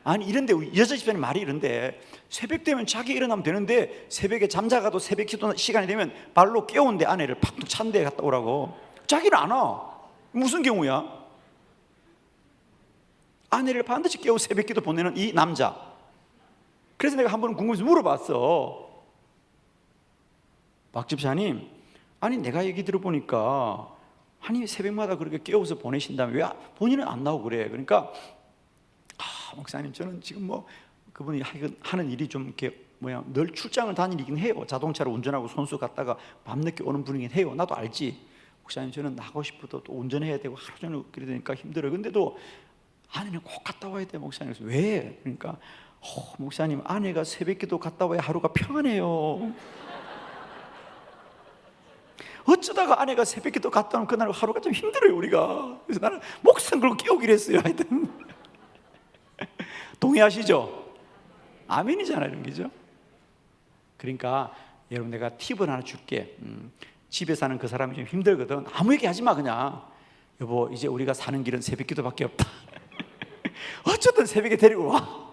아니, 이런데 여자 집사님 말이 이런데 새벽 되면 자기 일어나면 되는데 새벽에 잠자가도 새벽 기도 시간이 되면 발로 깨운대 아내를 팍 찬 데 갔다 오라고. 자기는 안 와. 무슨 경우야? 아내를 반드시 깨워 새벽 기도 보내는 이 남자. 그래서 내가 한 번은 궁금해서 물어봤어. 박 집사님, 아니 내가 얘기 들어보니까 아니 새벽마다 그렇게 깨워서 보내신다면 왜 본인은 안 나오고 그래? 그러니까 목사님, 저는 지금 뭐 그분이 하는 일이 좀 이렇게 늘 출장을 다니긴 해요. 자동차로 운전하고 손수 갔다가 밤늦게 오는 분이긴 해요. 나도 알지. 목사님, 저는 나가고 싶어도 또 운전해야 되고 하루 종일 그러다 보니까 힘들어요. 근데도 아내는 꼭 갔다 와야 돼, 목사님. 그래서 왜? 그러니까 목사님, 아내가 새벽기도 갔다 와야 하루가 평안해요. 어쩌다가 아내가 새벽기도 갔다 오면 그날 하루가 좀 힘들어요 우리가. 그래서 나는 목숨 걸고 깨우기로 했어요. 하여튼 동의하시죠? 아멘이잖아요 이런 거죠. 그러니까 여러분 내가 팁을 하나 줄게. 집에 사는 그 사람이 좀 힘들거든. 아무 얘기 하지 마. 그냥 여보 이제 우리가 사는 길은 새벽기도밖에 없다. 어쨌든 새벽에 데리고 와.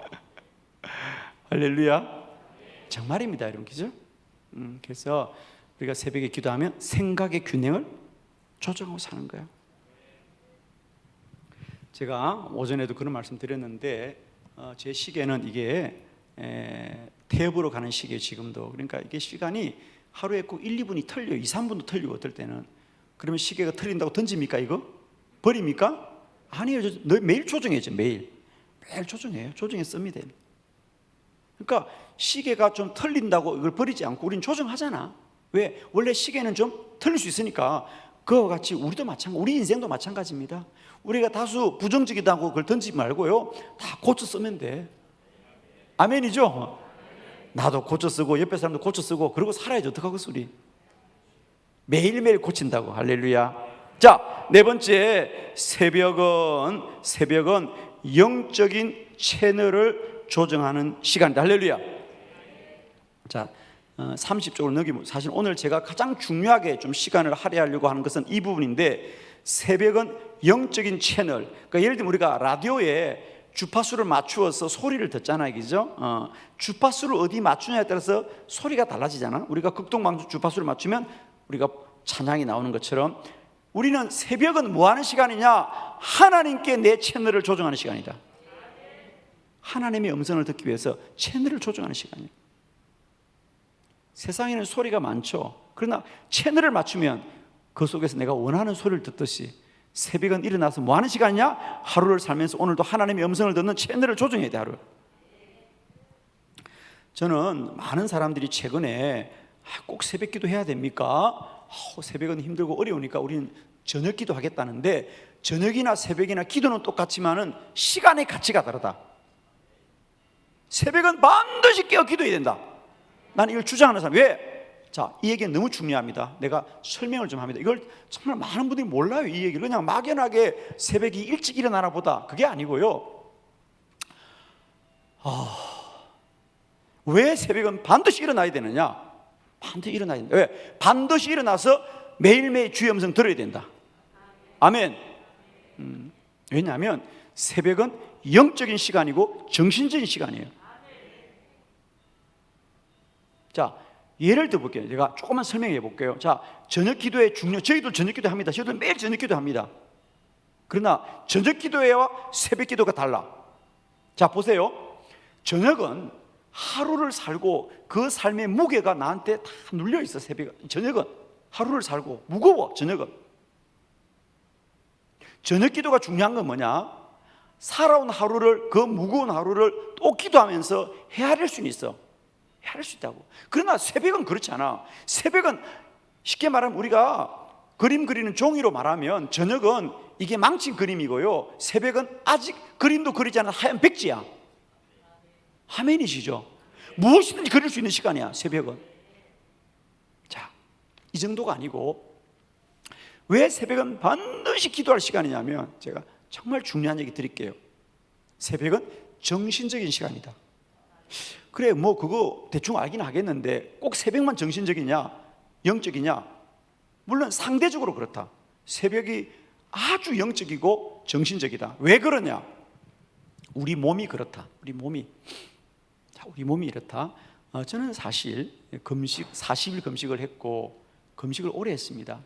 할렐루야. 정말입니다 여러분. 그죠? 그래서 우리가 새벽에 기도하면 생각의 균형을 조정하고 사는 거예요. 제가 오전에도 그런 말씀 드렸는데 제 시계는 이게 태엽으로 가는 시계예요 지금도. 그러니까 이게 시간이 하루에 꼭 1, 2분이 틀려요. 2, 3분도 틀리고 어떨 때는. 그러면 시계가 틀린다고 던집니까 이거? 버립니까? 아니에요. 매일 조정해야죠. 매일 조정해요. 조정해 씁니다. 그러니까 시계가 좀 틀린다고 이걸 버리지 않고 우리는 조정하잖아. 왜? 원래 시계는 좀 틀릴 수 있으니까. 그와 같이 우리도 마찬가지, 우리 인생도 마찬가지입니다. 우리가 다수 부정적이다고 그걸 던지지 말고요, 다 고쳐 쓰면 돼. 아멘이죠? 나도 고쳐 쓰고 옆에 사람도 고쳐 쓰고 그러고 살아야지. 어떡하겠어 우리. 매일매일 고친다고. 할렐루야. 자, 네 번째, 새벽은 영적인 채널을 조정하는 시간이다. 할렐루야. 자, 30쪽으로 넘기면 사실 오늘 제가 가장 중요하게 좀 시간을 할애하려고 하는 것은 이 부분인데, 새벽은 영적인 채널. 그러니까 예를 들면 우리가 라디오에 주파수를 맞추어서 소리를 듣잖아요, 그죠? 주파수를 어디 맞추냐에 따라서 소리가 달라지잖아. 우리가 극동방송 주파수를 맞추면 우리가 찬양이 나오는 것처럼 우리는 새벽은 뭐 하는 시간이냐? 하나님께 내 채널을 조정하는 시간이다. 하나님의 음성을 듣기 위해서 채널을 조정하는 시간이에요. 세상에는 소리가 많죠. 그러나 채널을 맞추면 그 속에서 내가 원하는 소리를 듣듯이 새벽은 일어나서 뭐 하는 시간이냐? 하루를 살면서 오늘도 하나님의 음성을 듣는 채널을 조정해야 돼. 하루. 저는 많은 사람들이 최근에 꼭 새벽 기도 해야 됩니까? 새벽은 힘들고 어려우니까 우리는 저녁 기도 하겠다는데, 저녁이나 새벽이나 기도는 똑같지만은 시간의 가치가 다르다. 새벽은 반드시 깨어 기도해야 된다. 나는 이걸 주장하는 사람. 왜? 자, 이 얘기는 너무 중요합니다. 내가 설명을 좀 합니다. 이걸 정말 많은 분들이 몰라요. 이 얘기를 그냥 막연하게 새벽이 일찍 일어나나 보다, 그게 아니고요. 왜 새벽은 반드시 일어나야 되느냐? 반드시 일어나야 된다. 왜? 반드시 일어나서 매일매일 주의 음성 들어야 된다. 아멘. 왜냐하면 새벽은 영적인 시간이고 정신적인 시간이에요. 자, 예를 들어 볼게요. 제가 조금만 설명해 볼게요. 자, 저녁 기도의 저희도 저녁 기도 합니다. 저희도 매일 저녁 기도 합니다. 그러나 저녁 기도회와 새벽 기도가 달라. 자, 보세요. 저녁은 하루를 살고 그 삶의 무게가 나한테 다 눌려 있어. 저녁은 하루를 살고 무거워. 저녁은. 저녁 기도가 중요한 건 뭐냐? 살아온 하루를, 그 무거운 하루를 또 기도하면서 헤아릴 수는 있어. 헤아릴 수 있다고. 그러나 새벽은 그렇지 않아. 새벽은 쉽게 말하면 우리가 그림 그리는 종이로 말하면 저녁은 이게 망친 그림이고요, 새벽은 아직 그림도 그리지 않은 하얀 백지야. 아멘이시죠? 무엇이든지 그릴 수 있는 시간이야 새벽은. 자, 이 정도가 아니고 왜 새벽은 반드시 기도할 시간이냐면, 제가 정말 중요한 얘기 드릴게요. 새벽은 정신적인 시간이다. 그래, 뭐 그거 대충 알긴 하겠는데 꼭 새벽만 정신적이냐 영적이냐? 물론 상대적으로 그렇다. 새벽이 아주 영적이고 정신적이다. 왜 그러냐? 우리 몸이 그렇다. 우리 몸이 이렇다. 저는 사실 40일 금식을 했고 금식을 오래 했습니다.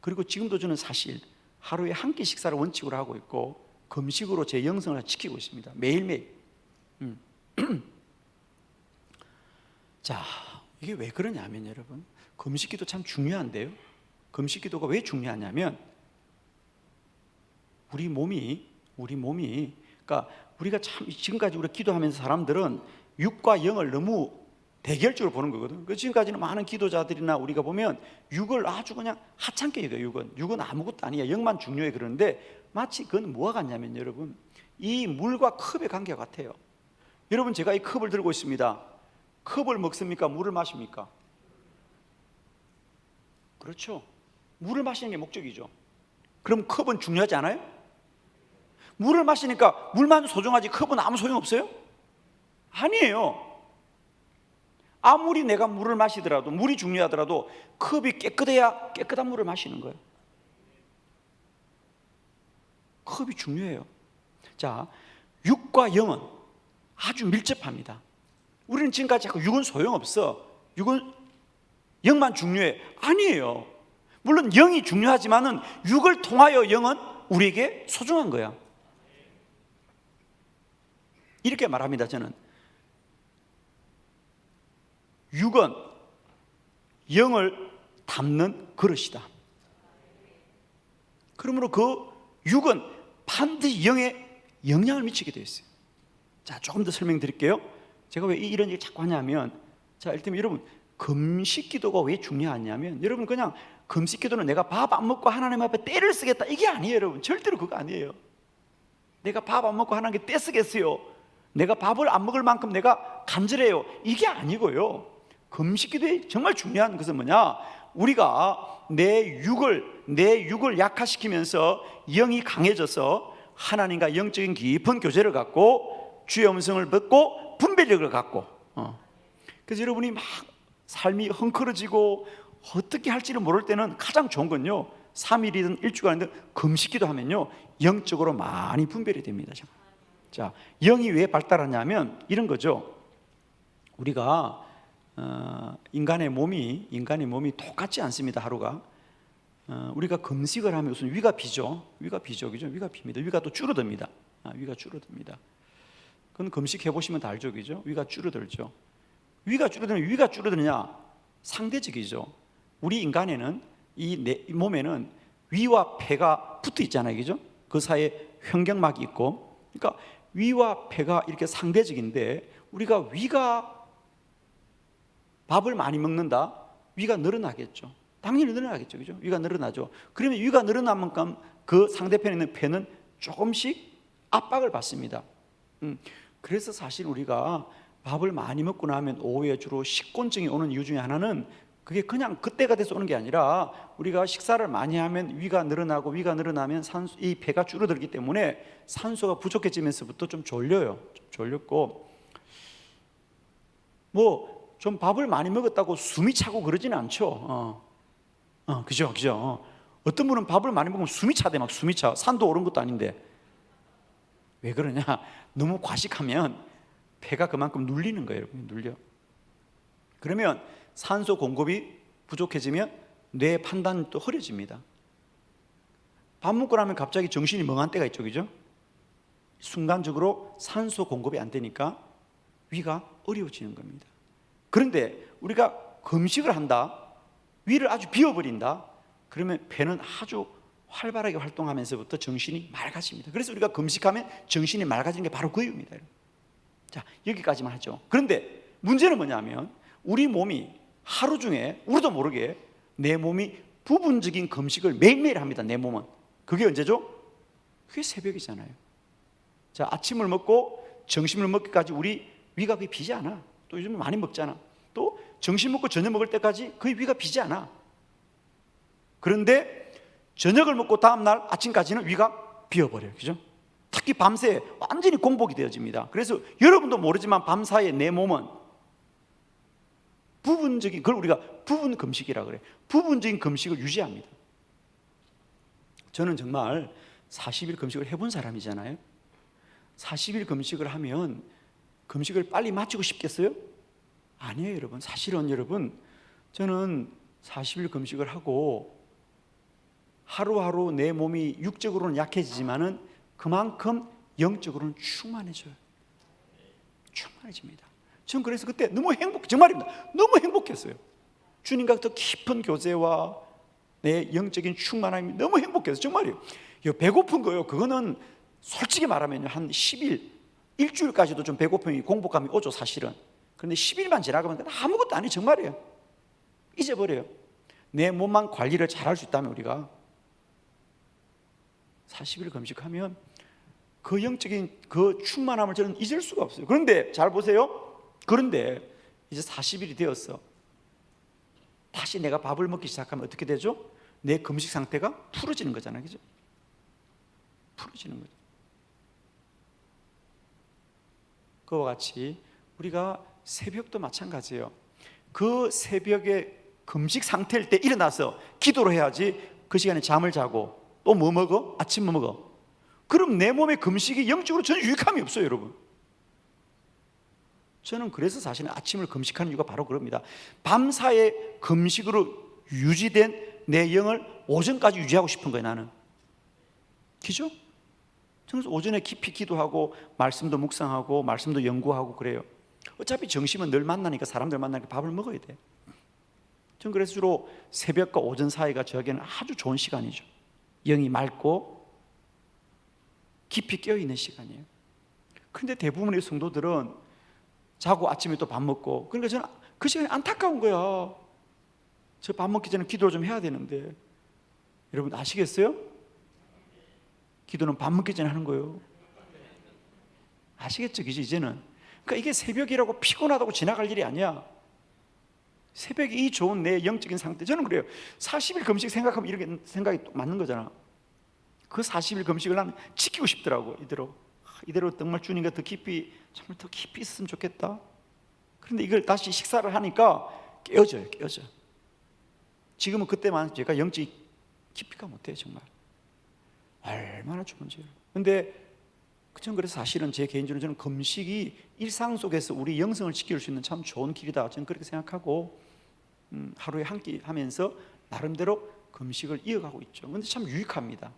그리고 지금도 저는 사실 하루에 한 끼 식사를 원칙으로 하고 있고 금식으로 제 영성을 지키고 있습니다. 매일매일. 자, 이게 왜 그러냐면 여러분, 금식기도 참 중요한데요. 금식기도가 왜 중요하냐면 우리 몸이 그러니까 우리가 참 지금까지 우리가 기도하면서 사람들은 육과 영을 너무 대결적으로 보는 거거든. 지금까지는 많은 기도자들이나 우리가 보면 육을 아주 그냥 하찮게 여겨요. 육은 아무것도 아니야. 영만 중요해. 그러는데 마치 그건 뭐가 같냐면 여러분, 이 물과 컵의 관계가 같아요. 여러분, 제가 이 컵을 들고 있습니다. 컵을 먹습니까? 물을 마십니까? 그렇죠. 물을 마시는 게 목적이죠. 그럼 컵은 중요하지 않아요? 물을 마시니까 물만 소중하지 컵은 아무 소용없어요? 아니에요. 아무리 내가 물을 마시더라도, 물이 중요하더라도 컵이 깨끗해야 깨끗한 물을 마시는 거예요. 컵이 중요해요. 자, 육과 영은 아주 밀접합니다. 우리는 지금까지 자꾸 육은 소용없어, 육은 영만 중요해. 아니에요. 물론 영이 중요하지만은 육을 통하여 영은 우리에게 소중한 거야. 이렇게 말합니다. 저는 육은 영을 담는 그릇이다. 그러므로 그 육은 반드시 영에 영향을 미치게 되어 있어요. 자, 조금 더 설명드릴게요. 제가 왜 이런 얘기를 자꾸 하냐면, 자, 일단 여러분, 금식 기도가 왜 중요하냐면, 여러분 그냥 금식 기도는 내가 밥 안 먹고 하나님 앞에 떼를 쓰겠다, 이게 아니에요. 여러분, 절대로 그거 아니에요. 내가 밥 안 먹고 하나님께 떼 쓰겠어요, 내가 밥을 안 먹을 만큼 내가 간절해요, 이게 아니고요. 금식 기도에 정말 중요한 것은 뭐냐, 우리가 내 육을 약화시키면서 영이 강해져서 하나님과 영적인 깊은 교제를 갖고 주의 음성을 듣고 분별력을 갖고, 그래서 여러분이 막 삶이 헝클어지고 어떻게 할지를 모를 때는 가장 좋은 건요, 3일이든 일주일이든 금식기도 하면요 영적으로 많이 분별이 됩니다. 자, 영이 왜 발달하냐면 이런 거죠. 우리가 인간의 몸이 똑같지 않습니다. 하루가 우리가 금식을 하면 우선 위가 비죠. 위가 비죠, 그죠? 위가 빕니다. 위가 또 줄어듭니다. 위가 줄어듭니다. 그건 금식해 보시면 다 알죠, 그죠? 위가 줄어들죠. 위가 줄어들면, 위가 줄어드느냐? 상대적이죠. 우리 인간에는 이 몸에는 위와 폐가 붙어 있잖아요, 그죠? 그 사이에 횡격막이 있고, 그러니까 위와 폐가 이렇게 상대적인데, 우리가 위가 밥을 많이 먹는다, 위가 늘어나겠죠. 당연히 늘어나겠죠, 그죠? 위가 늘어나죠. 그러면 위가 늘어난 만큼 그 상대편에 있는 폐는 조금씩 압박을 받습니다. 그래서 사실 우리가 밥을 많이 먹고 나면 오후에 주로 식곤증이 오는 이유 중에 하나는 그게 그냥 그때가 돼서 오는 게 아니라, 우리가 식사를 많이 하면 위가 늘어나고, 위가 늘어나면 이 배가 줄어들기 때문에 산소가 부족해지면서부터 좀 졸려요. 좀 졸렸고, 뭐 좀 밥을 많이 먹었다고 숨이 차고 그러지는 않죠. 그죠. 어떤 분은 밥을 많이 먹으면 숨이 차대, 막 숨이 차. 산도 오른 것도 아닌데. 왜 그러냐? 너무 과식하면 배가 그만큼 눌리는 거예요, 여러분. 눌려. 그러면 산소 공급이 부족해지면 뇌 판단이 또 흐려집니다. 밥 먹고 나면 갑자기 정신이 멍한 때가 있죠, 그죠? 순간적으로 산소 공급이 안 되니까 위가 어려워지는 겁니다. 그런데 우리가 금식을 한다, 위를 아주 비워버린다, 그러면 배는 아주 활발하게 활동하면서부터 정신이 맑아집니다. 그래서 우리가 금식하면 정신이 맑아지는 게 바로 그 이유입니다. 자, 여기까지만 하죠. 그런데 문제는 뭐냐면, 우리 몸이 하루 중에 우리도 모르게 내 몸이 부분적인 금식을 매일매일 합니다. 내 몸은. 그게 언제죠? 그게 새벽이잖아요. 자, 아침을 먹고 점심을 먹기까지 우리 위가 거의 비지 않아. 또 요즘 많이 먹잖아. 또 점심 먹고 저녁 먹을 때까지 거의 위가 비지 않아. 그런데 저녁을 먹고 다음날 아침까지는 위가 비어버려요, 그죠? 특히 밤새 완전히 공복이 되어집니다. 그래서 여러분도 모르지만 밤사이에 내 몸은 부분적인, 그걸 우리가 부분 금식이라고 그래요. 부분적인 금식을 유지합니다. 저는 정말 40일 금식을 해본 사람이잖아요. 40일 금식을 하면 금식을 빨리 마치고 싶겠어요? 아니에요, 여러분. 사실은 여러분, 저는 40일 금식을 하고 하루하루 내 몸이 육적으로는 약해지지만은 그만큼 영적으로는 충만해져요. 충만해집니다. 저는 그래서 그때 너무 정말입니다. 너무 행복했어요. 주님과 더 깊은 교제와 내 영적인 충만함이 너무 행복해서, 정말이에요. 배고픈 거요, 그거는 솔직히 말하면 한 10일, 일주일까지도 좀 배고픔이, 공복감이 오죠, 사실은. 그런데 10일만 지나가면 아무것도 아니에요, 정말이에요. 잊어버려요. 내 몸만 관리를 잘할 수 있다면 우리가 40일 금식하면 그 영적인 그 충만함을 저는 잊을 수가 없어요. 그런데 잘 보세요. 그런데 이제 40일이 되었어. 다시 내가 밥을 먹기 시작하면 어떻게 되죠? 내 금식 상태가 풀어지는 거잖아요. 그죠? 풀어지는 거죠. 그와 같이 우리가 새벽도 마찬가지예요. 그 새벽에 금식 상태일 때 일어나서 기도를 해야지. 그 시간에 잠을 자고 또 뭐 먹어? 아침 뭐 먹어? 그럼 내 몸의 금식이 영적으로 전혀 유익함이 없어요, 여러분. 저는 그래서 사실은 아침을 금식하는 이유가 바로 그럽니다. 밤사이 금식으로 유지된 내 영을 오전까지 유지하고 싶은 거예요, 나는. 그죠? 그래서 오전에 깊이 기도하고 말씀도 묵상하고 말씀도 연구하고 그래요. 어차피 점심은 늘 만나니까, 사람들 만나니까 밥을 먹어야 돼. 저는 그래서 주로 새벽과 오전 사이가 저에게는 아주 좋은 시간이죠. 영이 맑고 깊이 깨어있는 시간이에요. 그런데 대부분의 성도들은 자고 아침에 또 밥 먹고, 그러니까 저는 그 시간이 안타까운 거야. 저 밥 먹기 전에 기도를 좀 해야 되는데. 여러분 아시겠어요? 기도는 밥 먹기 전에 하는 거예요. 아시겠죠? 이제는. 그러니까 이게 새벽이라고 피곤하다고 지나갈 일이 아니야. 새벽이 이 좋은 내 영적인 상태. 저는 그래요. 40일 금식 생각하면 이렇게 생각이 맞는 거잖아. 그 40일 금식을 나는 지키고 싶더라고. 이대로 정말 주님과 더 깊이, 정말 더 깊이 있으면 좋겠다. 그런데 이걸 다시 식사를 하니까 깨어져요. 지금은 그때만 제가 영적 깊이가 못해요. 정말 얼마나 좋은지. 근데 저는 그래서 사실은 제 개인적으로 저는 금식이 일상 속에서 우리 영성을 지킬 수 있는 참 좋은 길이다, 저는 그렇게 생각하고 하루에 한 끼 하면서 나름대로 금식을 이어가고 있죠. 근데 참 유익합니다.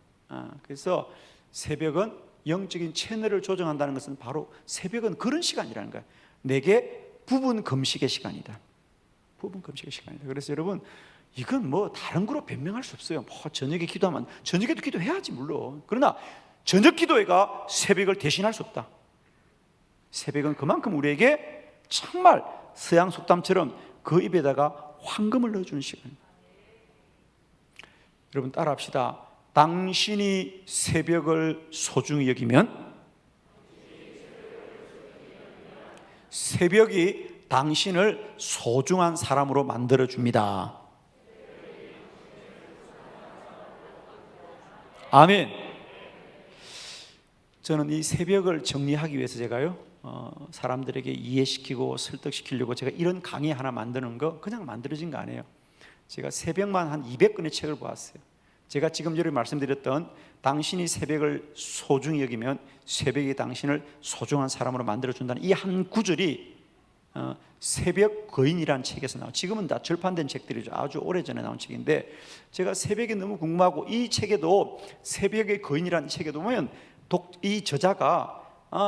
그래서 새벽은 영적인 채널을 조정한다는 것은 바로 새벽은 그런 시간이라는 거예요. 내게 부분 금식의 시간이다. 부분 금식의 시간이다. 그래서 여러분, 이건 뭐 다른 거로 변명할 수 없어요. 뭐 저녁에 기도하면 저녁에도 기도해야지 물론. 그러나 저녁 기도회가 새벽을 대신할 수 없다. 새벽은 그만큼 우리에게 정말 서양 속담처럼 그 입에다가 황금을 넣어주는 시간입니다. 여러분 따라합시다. 당신이 새벽을 소중히 여기면 새벽이 당신을 소중한 사람으로 만들어줍니다. 아멘. 저는 이 새벽을 정리하기 위해서 제가요, 사람들에게 이해시키고 설득시키려고 제가 이런 강의 하나 만드는 거 그냥 만들어진 거 아니에요. 제가 새벽만 한 200권의 책을 보았어요. 제가 지금 여러분이 말씀드렸던 당신이 새벽을 소중히 여기면 새벽이 당신을 소중한 사람으로 만들어준다는 이 한 구절이 새벽 거인이라는 책에서 나와요. 지금은 다 절판된 책들이죠. 아주 오래전에 나온 책인데, 제가 새벽이 너무 궁금하고, 이 책에도 새벽의 거인이라는 책에도 보면 이 저자가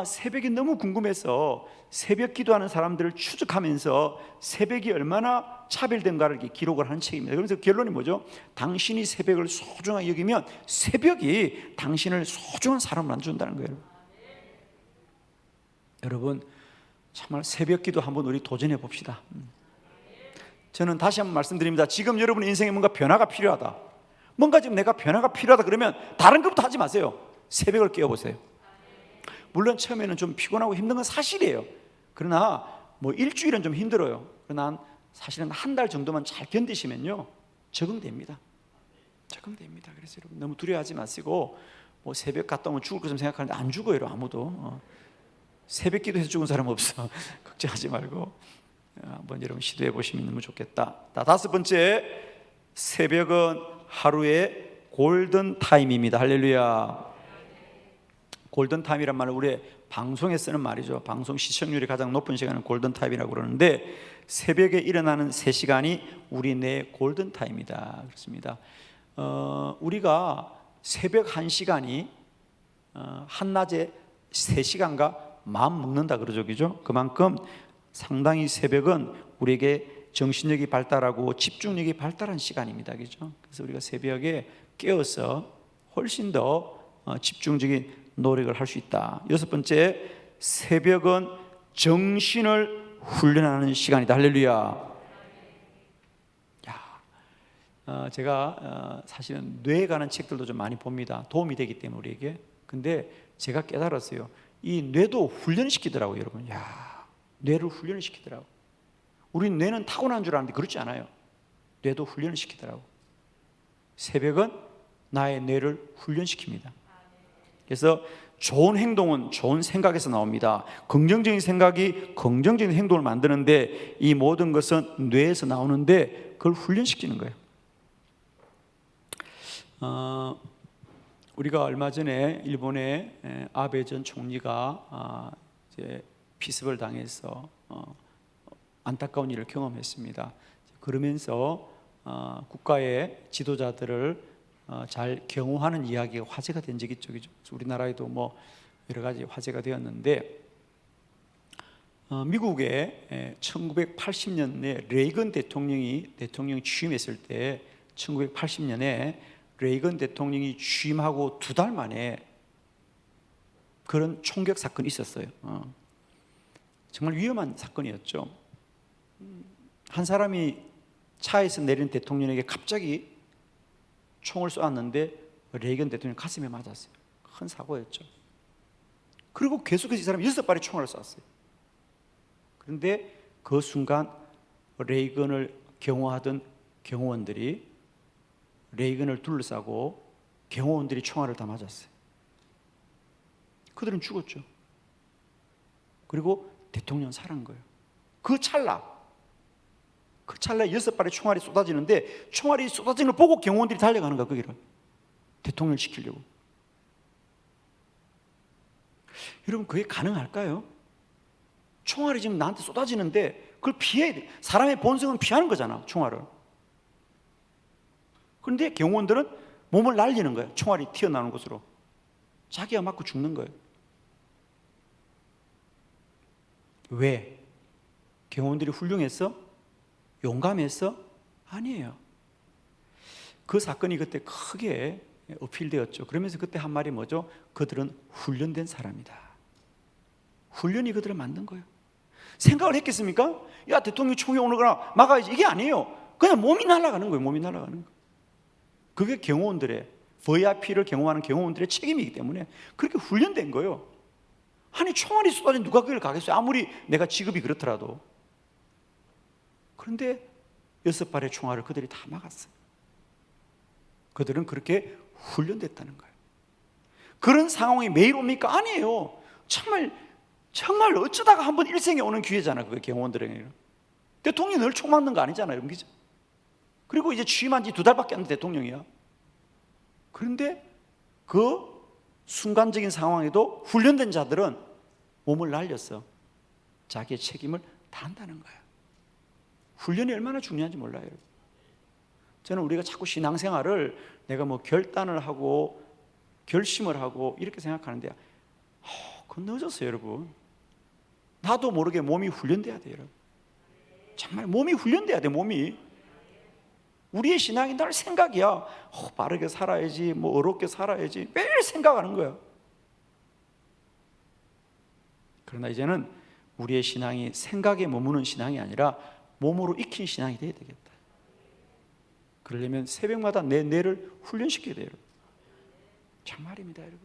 새벽이 너무 궁금해서 새벽 기도하는 사람들을 추적하면서 새벽이 얼마나 차별된가를 기록을 하는 책입니다. 그래서 결론이 뭐죠? 당신이 새벽을 소중하게 여기면 새벽이 당신을 소중한 사람으로 만들어준다는 거예요. 여러분 정말 새벽 기도 한번 우리 도전해 봅시다. 저는 다시 한번 말씀드립니다. 지금 여러분 인생에 뭔가 변화가 필요하다, 뭔가 지금 내가 변화가 필요하다 그러면 다른 것부터 하지 마세요. 새벽을 깨워보세요. 물론 처음에는 좀 피곤하고 힘든 건 사실이에요. 그러나 뭐 일주일은 좀 힘들어요. 그러나 사실은 한 달 정도만 잘 견디시면요, 적응됩니다. 그래서 여러분 너무 두려워하지 마시고, 뭐 새벽 갔다 오면 죽을 것처럼 생각하는데 안 죽어요, 여러분. 아무도. 새벽 기도해서 죽은 사람 없어. 걱정하지 말고 한번 여러분 시도해 보시면 너무 좋겠다. 다섯 번째, 새벽은 하루의 골든 타임입니다. 할렐루야. 골든 타임이란 말은 우리 방송에 쓰는 말이죠. 방송 시청률이 가장 높은 시간은 골든 타임이라고 그러는데, 새벽에 일어나는 3시간이 우리 내 골든 타임이다 그렇습니다. 우리가 새벽 1시간이 한낮에 3시간과 마음 먹는다 그러죠. 그죠? 그만큼 상당히 새벽은 우리에게 정신력이 발달하고 집중력이 발달한 시간입니다. 그죠? 그래서 우리가 새벽에 깨어서 훨씬 더 집중적인 노력을 할 수 있다. 여섯 번째, 새벽은 정신을 훈련하는 시간이다. 할렐루야. 제가 사실은 뇌에 관한 책들도 좀 많이 봅니다. 도움이 되기 때문에 우리에게. 근데 제가 깨달았어요. 이 뇌도 훈련시키더라고요, 여러분. 뇌를 훈련시키더라고요. 우리 뇌는 타고난 줄 아는데 그렇지 않아요. 뇌도 훈련을 시키더라고. 새벽은 나의 뇌를 훈련시킵니다. 그래서 좋은 행동은 좋은 생각에서 나옵니다. 긍정적인 생각이 긍정적인 행동을 만드는데 이 모든 것은 뇌에서 나오는데 그걸 훈련시키는 거예요. 우리가 얼마 전에 일본의 아베 전 총리가 이제 피습을 당해서 안타까운 일을 경험했습니다. 그러면서 국가의 지도자들을 잘 경호하는 이야기가 화제가 된 적이 있죠. 우리나라에도 뭐 여러 가지 화제가 되었는데, 미국의 1980년에 레이건 대통령이 취임했을 때 1980년에 레이건 대통령이 취임하고 2달 만에 그런 총격 사건이 있었어요. 정말 위험한 사건이었죠. 한 사람이 차에서 내린 대통령에게 갑자기 총을 쏘았는데 레이건 대통령 가슴에 맞았어요. 큰 사고였죠. 그리고 계속해서 이 사람이 6발의 총알을 쐈어요. 그런데 그 순간 레이건을 경호하던 경호원들이 레이건을 둘러싸고 경호원들이 총알을 다 맞았어요. 그들은 죽었죠. 그리고 대통령은 살아난 거예요. 그 찰나에 6발의 총알이 쏟아지는데 총알이 쏟아지는 걸 보고 경호원들이 달려가는 거야. 거기를 대통령을 지키려고. 여러분, 그게 가능할까요? 총알이 지금 나한테 쏟아지는데 그걸 피해야 돼. 사람의 본성은 피하는 거잖아, 총알을. 그런데 경호원들은 몸을 날리는 거예요. 총알이 튀어나오는 곳으로. 자기가 맞고 죽는 거예요. 왜? 경호원들이 훌륭했어? 용감했어? 아니에요. 그 사건이 그때 크게 어필되었죠. 그러면서 그때 한 말이 뭐죠? 그들은 훈련된 사람이다. 훈련이 그들을 만든 거예요. 생각을 했겠습니까? 야, 대통령이 총이 오는거나 막아야지. 이게 아니에요. 그냥 몸이 날아가는 거예요. 몸이 날아가는 거예요. 그게 경호원들의, VIP를 경호하는 경호원들의 책임이기 때문에 그렇게 훈련된 거예요. 아니, 총알이 쏟아진 누가 그걸 가겠어요? 아무리 내가 직업이 그렇더라도. 그런데 6발의 총알을 그들이 다 막았어요. 그들은 그렇게 훈련됐다는 거예요. 그런 상황이 매일 옵니까? 아니에요. 정말 어쩌다가 한번 일생에 오는 기회잖아. 그게 경호원들에게는. 대통령이 늘 총 맞는 거 아니잖아요. 그죠? 그리고 이제 취임한 지 2달밖에 안 된 대통령이야. 그런데 그 순간적인 상황에도 훈련된 자들은 몸을 날렸어. 자기의 책임을 다한다는 거야. 훈련이 얼마나 중요한지 몰라요. 저는 우리가 자꾸 신앙생활을 내가 뭐 결단을 하고 결심을 하고 이렇게 생각하는데 그건 늦었어요, 여러분. 나도 모르게 몸이 훈련돼야 돼요, 여러분. 정말 몸이 훈련돼야 돼, 몸이. 우리의 신앙이 늘 생각이야. 바르게 살아야지, 뭐 어렵게 살아야지, 매일 생각하는 거야. 그러나 이제는 우리의 신앙이 생각에 머무는 신앙이 아니라 몸으로 익힌 신앙이 되어야 되겠다. 그러려면 새벽마다 내 뇌를 훈련시켜야 돼요, 여러분. 정말입니다, 여러분.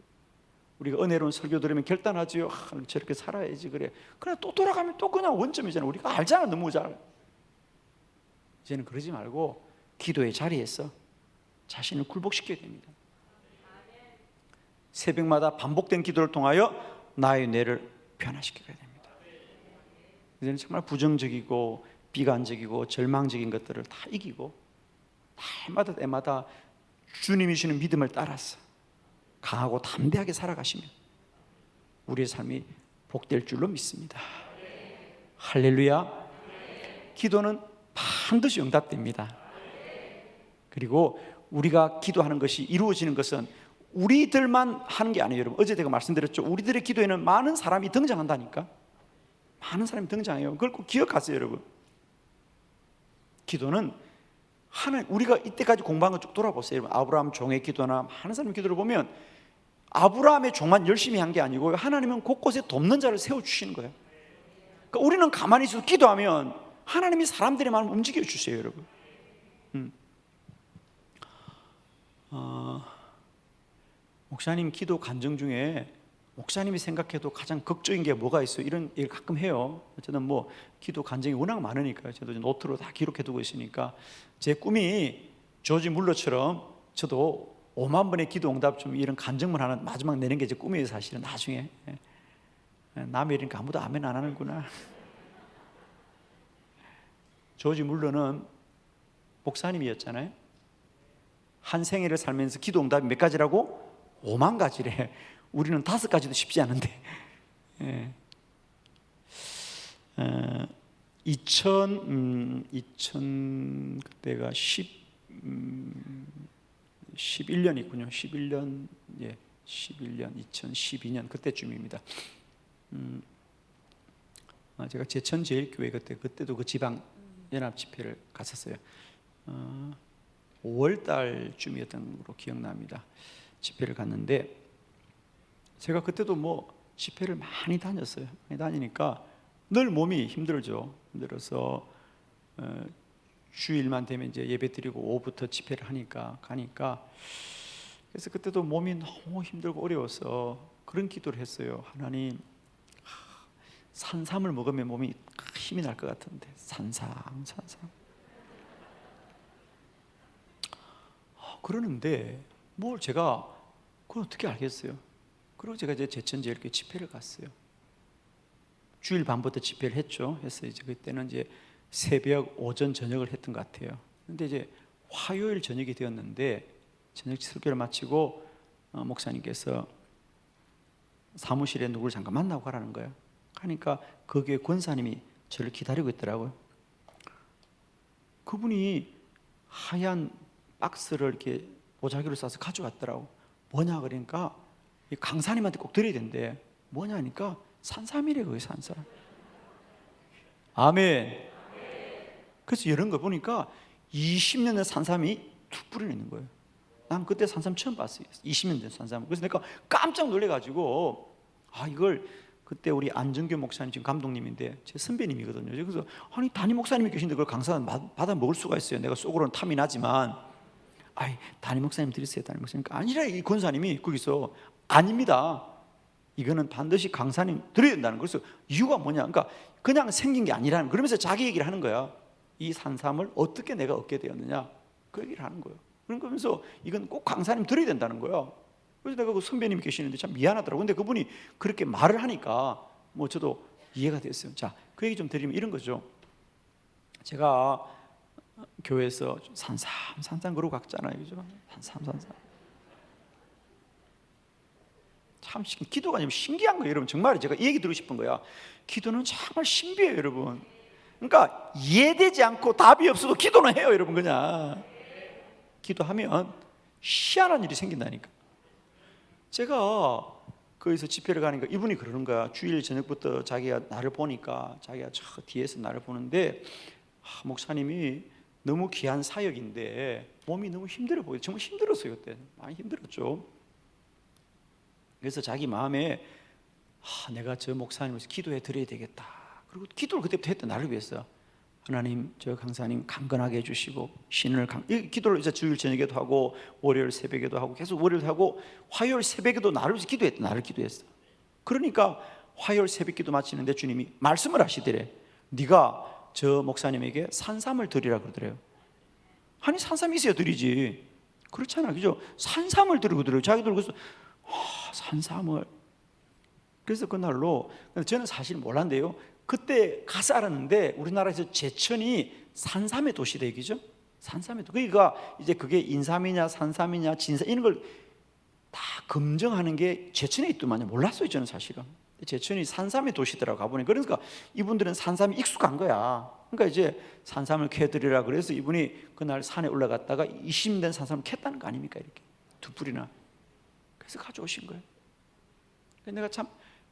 우리가 은혜로운 설교 들으면 결단하지요. 저렇게 살아야지, 그래. 그냥 또 돌아가면 또 그냥 원점이잖아. 우리가 알잖아, 너무 잘. 이제는 그러지 말고 기도의 자리에서 자신을 굴복시켜야 됩니다. 새벽마다 반복된 기도를 통하여 나의 뇌를 변화시켜야 됩니다. 이제는 정말 부정적이고 비관적이고 절망적인 것들을 다 이기고 때마다 주님이 주시는 믿음을 따라서 강하고 담대하게 살아가시면 우리의 삶이 복될 줄로 믿습니다. 할렐루야. 기도는 반드시 응답됩니다. 그리고 우리가 기도하는 것이 이루어지는 것은 우리들만 하는 게 아니에요, 여러분. 어제 제가 말씀드렸죠. 우리들의 기도에는 많은 사람이 등장한다니까. 많은 사람이 등장해요. 그걸 꼭 기억하세요, 여러분. 기도는 우리가 이때까지 공부한 거 쭉 돌아보세요, 여러분. 아브라함 종의 기도나 많은 사람의 기도를 보면 아브라함의 종만 열심히 한 게 아니고 하나님은 곳곳에 돕는 자를 세워주시는 거예요. 그러니까 우리는 가만히 있어서 기도하면 하나님이 사람들의 마음을 움직여 주세요, 여러분. 목사님 기도 간증 중에 목사님이 생각해도 가장 극적인 게 뭐가 있어요? 이런 얘기를 가끔 해요. 저는 뭐 기도 간증이 워낙 많으니까 저도 노트로 다 기록해 두고 있으니까 제 꿈이 조지 물러처럼 저도 5만 번의 기도 응답 좀 이런 간증문 하나 마지막 내는 게 제 꿈이에요. 사실은 나중에 남의 일이니까 아무도 아멘 안 하는구나. 조지 물러는 목사님이었잖아요. 한 생애를 살면서 기도 응답이 몇 가지라고? 5만 가지래. 우리는 5가지도 쉽지 않은데. 2000 그때가 11년이군요. 11년, 2012년 그때쯤입니다. 제가 제천제일교회 그때도 그 지방 연합 집회를 갔었어요. 5월 달쯤이었던 걸로 기억납니다. 집회를 갔는데 제가 그때도 뭐 집회를 많이 다녔어요. 많이 다니니까 늘 몸이 힘들죠. 힘들어서 주일만 되면 이제 예배 드리고 오후부터 집회를 가니까 그래서 그때도 몸이 너무 힘들고 어려워서 그런 기도를 했어요. 하나님, 산삼을 먹으면 몸이 힘이 날 것 같은데 산삼 그러는데 뭘 제가 그걸 어떻게 알겠어요? 그리고 제가 이제 제천제일교회 집회를 갔어요. 주일 밤부터 집회를 했죠. 해서 이제 그때는 이제 새벽, 오전, 저녁을 했던 것 같아요. 근데 이제 화요일 저녁이 되었는데 저녁 설교를 마치고 목사님께서 사무실에 누구를 잠깐 만나고 가라는 거예요. 하니까 거기에 권사님이 저를 기다리고 있더라고요. 그분이 하얀 박스를 이렇게 보자기로 싸서 가져왔더라고. 뭐냐 그러니까 강사님한테 꼭 드려야 된대. 뭐냐 하니까 산삼이래. 거기 산삼. 아멘. 그래서 이런 거 보니까 20년 된 산삼이 툭 뿌려 있는 거예요. 난 그때 산삼 처음 봤어요. 20년 된 산삼. 그래서 내가 깜짝 놀래가지고 이걸 그때 우리 안정교 목사님 지금 감독님인데 제 선배님이거든요. 그래서 아니 담임 목사님이 계신데 그걸 강사 받아 먹을 수가 있어요. 내가 속으로는 탐이 나지만 담임 목사님 드리세요. 담임 목사님. 아니라 이 권사님이 거기서 아닙니다. 이거는 반드시 강사님 드려야 된다는 거예요. 그래서 이유가 뭐냐? 그러니까 그냥 생긴 게 아니라는. 그러면서 자기 얘기를 하는 거야. 이 산삼을 어떻게 내가 얻게 되었느냐? 그 얘기를 하는 거예요. 그러면서 이건 꼭 강사님 드려야 된다는 거야. 그래서 내가 그 선배님이 계시는데 참 미안하더라고. 근데 그분이 그렇게 말을 하니까 뭐 저도 이해가 됐어요. 자, 그 얘기 좀 드리면 이런 거죠. 제가 교회에서 산삼 그러고 갔잖아요. 그죠? 산삼. 참 기도가 아니면 신기한 거예요, 여러분. 정말 제가 이 얘기 드리고 싶은 거야. 기도는 정말 신비해요, 여러분. 그러니까 이해되지 않고 답이 없어도 기도는 해요, 여러분. 그냥 기도하면 희한한 일이 생긴다니까. 제가 거기서 집회를 가니까 이분이 그러는 거야. 주일 저녁부터 자기가 나를 보니까 자기가 저 뒤에서 나를 보는데 목사님이 너무 귀한 사역인데 몸이 너무 힘들어 보여요. 정말 힘들었어요. 그때 많이 힘들었죠. 그래서 자기 마음에 내가 저 목사님을 기도해 드려야 되겠다. 그리고 기도를 그때부터 했대. 나를 위해서. 하나님, 저 강사님 강건하게 해주시고 신을 이 기도를 이제 주일 저녁에도 하고 월요일 새벽에도 하고 계속 월요일 하고 화요일 새벽에도 나를 위해서 기도했다. 나를 기도했어. 그러니까 화요일 새벽 기도 마치는데 주님이 말씀을 하시더래. 네가 저 목사님에게 산삼을 드리라 그러더래요. 아니 산삼이 있어야 드리지. 그렇잖아, 그죠? 산삼을 드리고 드려요. 자기들 그래서 산삼을. 그래서 그날로 저는 사실 몰랐는데요. 그때 가서 알았는데 우리나라에서 제천이 산삼의 도시다 얘기죠. 산삼의 도시. 그러니까 이제 그게 인삼이냐 산삼이냐 진삼 이런 걸 다 검증하는 게 제천에 있더만요. 몰랐어요, 저는 사실은. 제천이 산삼의 도시더라고 가보니. 그러니까 이분들은 산삼이 익숙한 거야. 그러니까 이제 산삼을 캐드리라 그래서 이분이 그날 산에 올라갔다가 20년 산삼을 캤다는 거 아닙니까? 이렇게 2뿌리나. 그래서 가져오신 거예요. 내가 참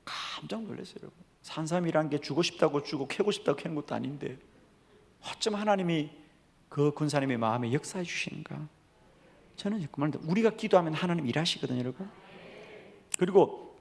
깜짝 놀랐어요, 여러분. 산삼이란 게 주고 싶다고 주고 캐고 싶다고 캐는 것도 아닌데 어쩜 하나님이 그 군사님의 마음에 역사해 주시는가. 저는 정말 우리가 기도하면 하나님 일하시거든요, 여러분. 그리고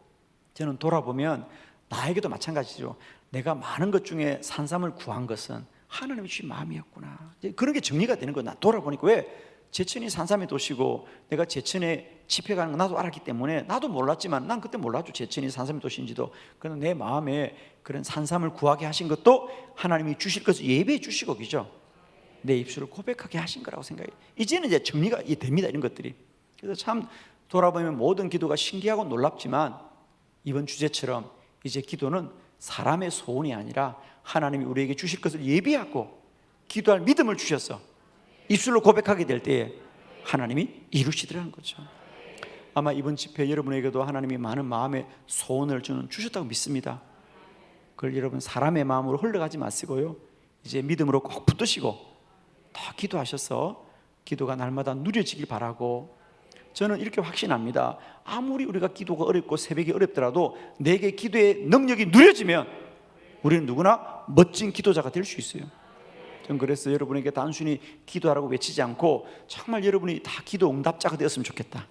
저는 돌아보면 나에게도 마찬가지죠. 내가 많은 것 중에 산삼을 구한 것은 하나님이 주신 마음이었구나. 그런 게 정리가 되는 거야. 나 돌아보니까 왜? 제천이 산삼의 도시고 내가 제천에 집회 가는 거 나도 알았기 때문에, 나도 몰랐지만, 난 그때 몰랐죠 제천이 산삼의 도시인지도. 그러나 내 마음에 그런 산삼을 구하게 하신 것도 하나님이 주실 것을 예배해 주시고 그죠? 내 입술을 고백하게 하신 거라고 생각해요. 이제는 이제 정리가 됩니다, 이런 것들이. 그래서 참 돌아보면 모든 기도가 신기하고 놀랍지만, 이번 주제처럼 이제 기도는 사람의 소원이 아니라 하나님이 우리에게 주실 것을 예비하고 기도할 믿음을 주셔서 입술로 고백하게 될 때에 하나님이 이루시더라는 거죠. 아마 이번 집회 여러분에게도 하나님이 많은 마음의 소원을 주셨다고 믿습니다. 그걸 여러분 사람의 마음으로 흘러가지 마시고요, 이제 믿음으로 꼭 붙드시고 더 기도하셔서 기도가 날마다 누려지길 바라고, 저는 이렇게 확신합니다. 아무리 우리가 기도가 어렵고 새벽이 어렵더라도 내게 기도의 능력이 누려지면 우리는 누구나 멋진 기도자가 될 수 있어요. 저는 그래서 여러분에게 단순히 기도하라고 외치지 않고 정말 여러분이 다 기도 응답자가 되었으면 좋겠다.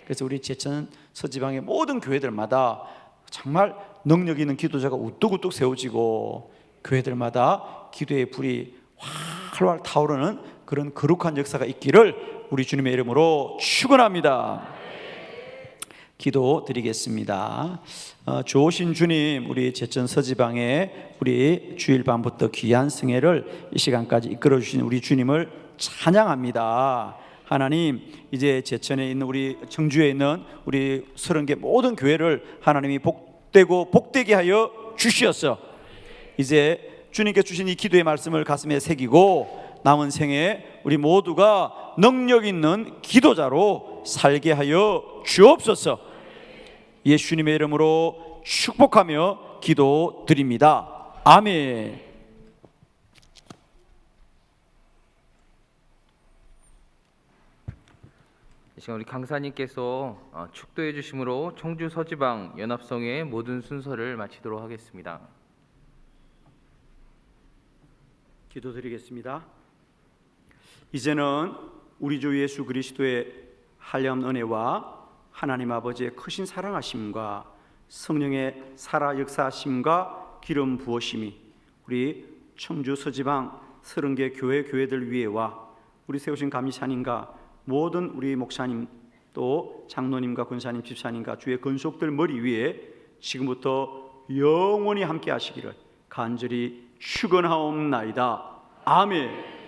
그래서 우리 제천 서지방의 모든 교회들마다 정말 능력 있는 기도자가 우뚝우뚝 세워지고, 교회들마다 기도의 불이 활활 타오르는 그런 거룩한 역사가 있기를 우리 주님의 이름으로 축원합니다. 기도 드리겠습니다. 좋으신 주님, 우리 제천 서지방에 우리 주일 밤부터 귀한 승회를 이 시간까지 이끌어 주신 우리 주님을 찬양합니다. 하나님, 이제 제천에 있는 우리 청주에 있는 우리 30개 모든 교회를 하나님이 복되고 복되게 하여 주시었어. 이제 주님께 주신 이 기도의 말씀을 가슴에 새기고 남은 생에 우리 모두가 능력 있는 기도자로 살게 하여 주옵소서. 예수님의 이름으로 축복하며 기도드립니다. 아멘. 이 시간 우리 강사님께서 축도해 주심으로 청주 서지방 연합성의 모든 순서를 마치도록 하겠습니다. 기도드리겠습니다. 이제는 우리 주 예수 그리스도의 한량 은혜와 하나님 아버지의 크신 사랑하심과 성령의 살아 역사하심과 기름 부으심이 우리 청주 서지방 30개 교회들 위에와 우리 세우신 감리사님과 모든 우리 목사님 또 장로님과 권사님 집사님과 주의 권속들 머리 위에 지금부터 영원히 함께 하시기를 간절히 축원하옵나이다. 아멘.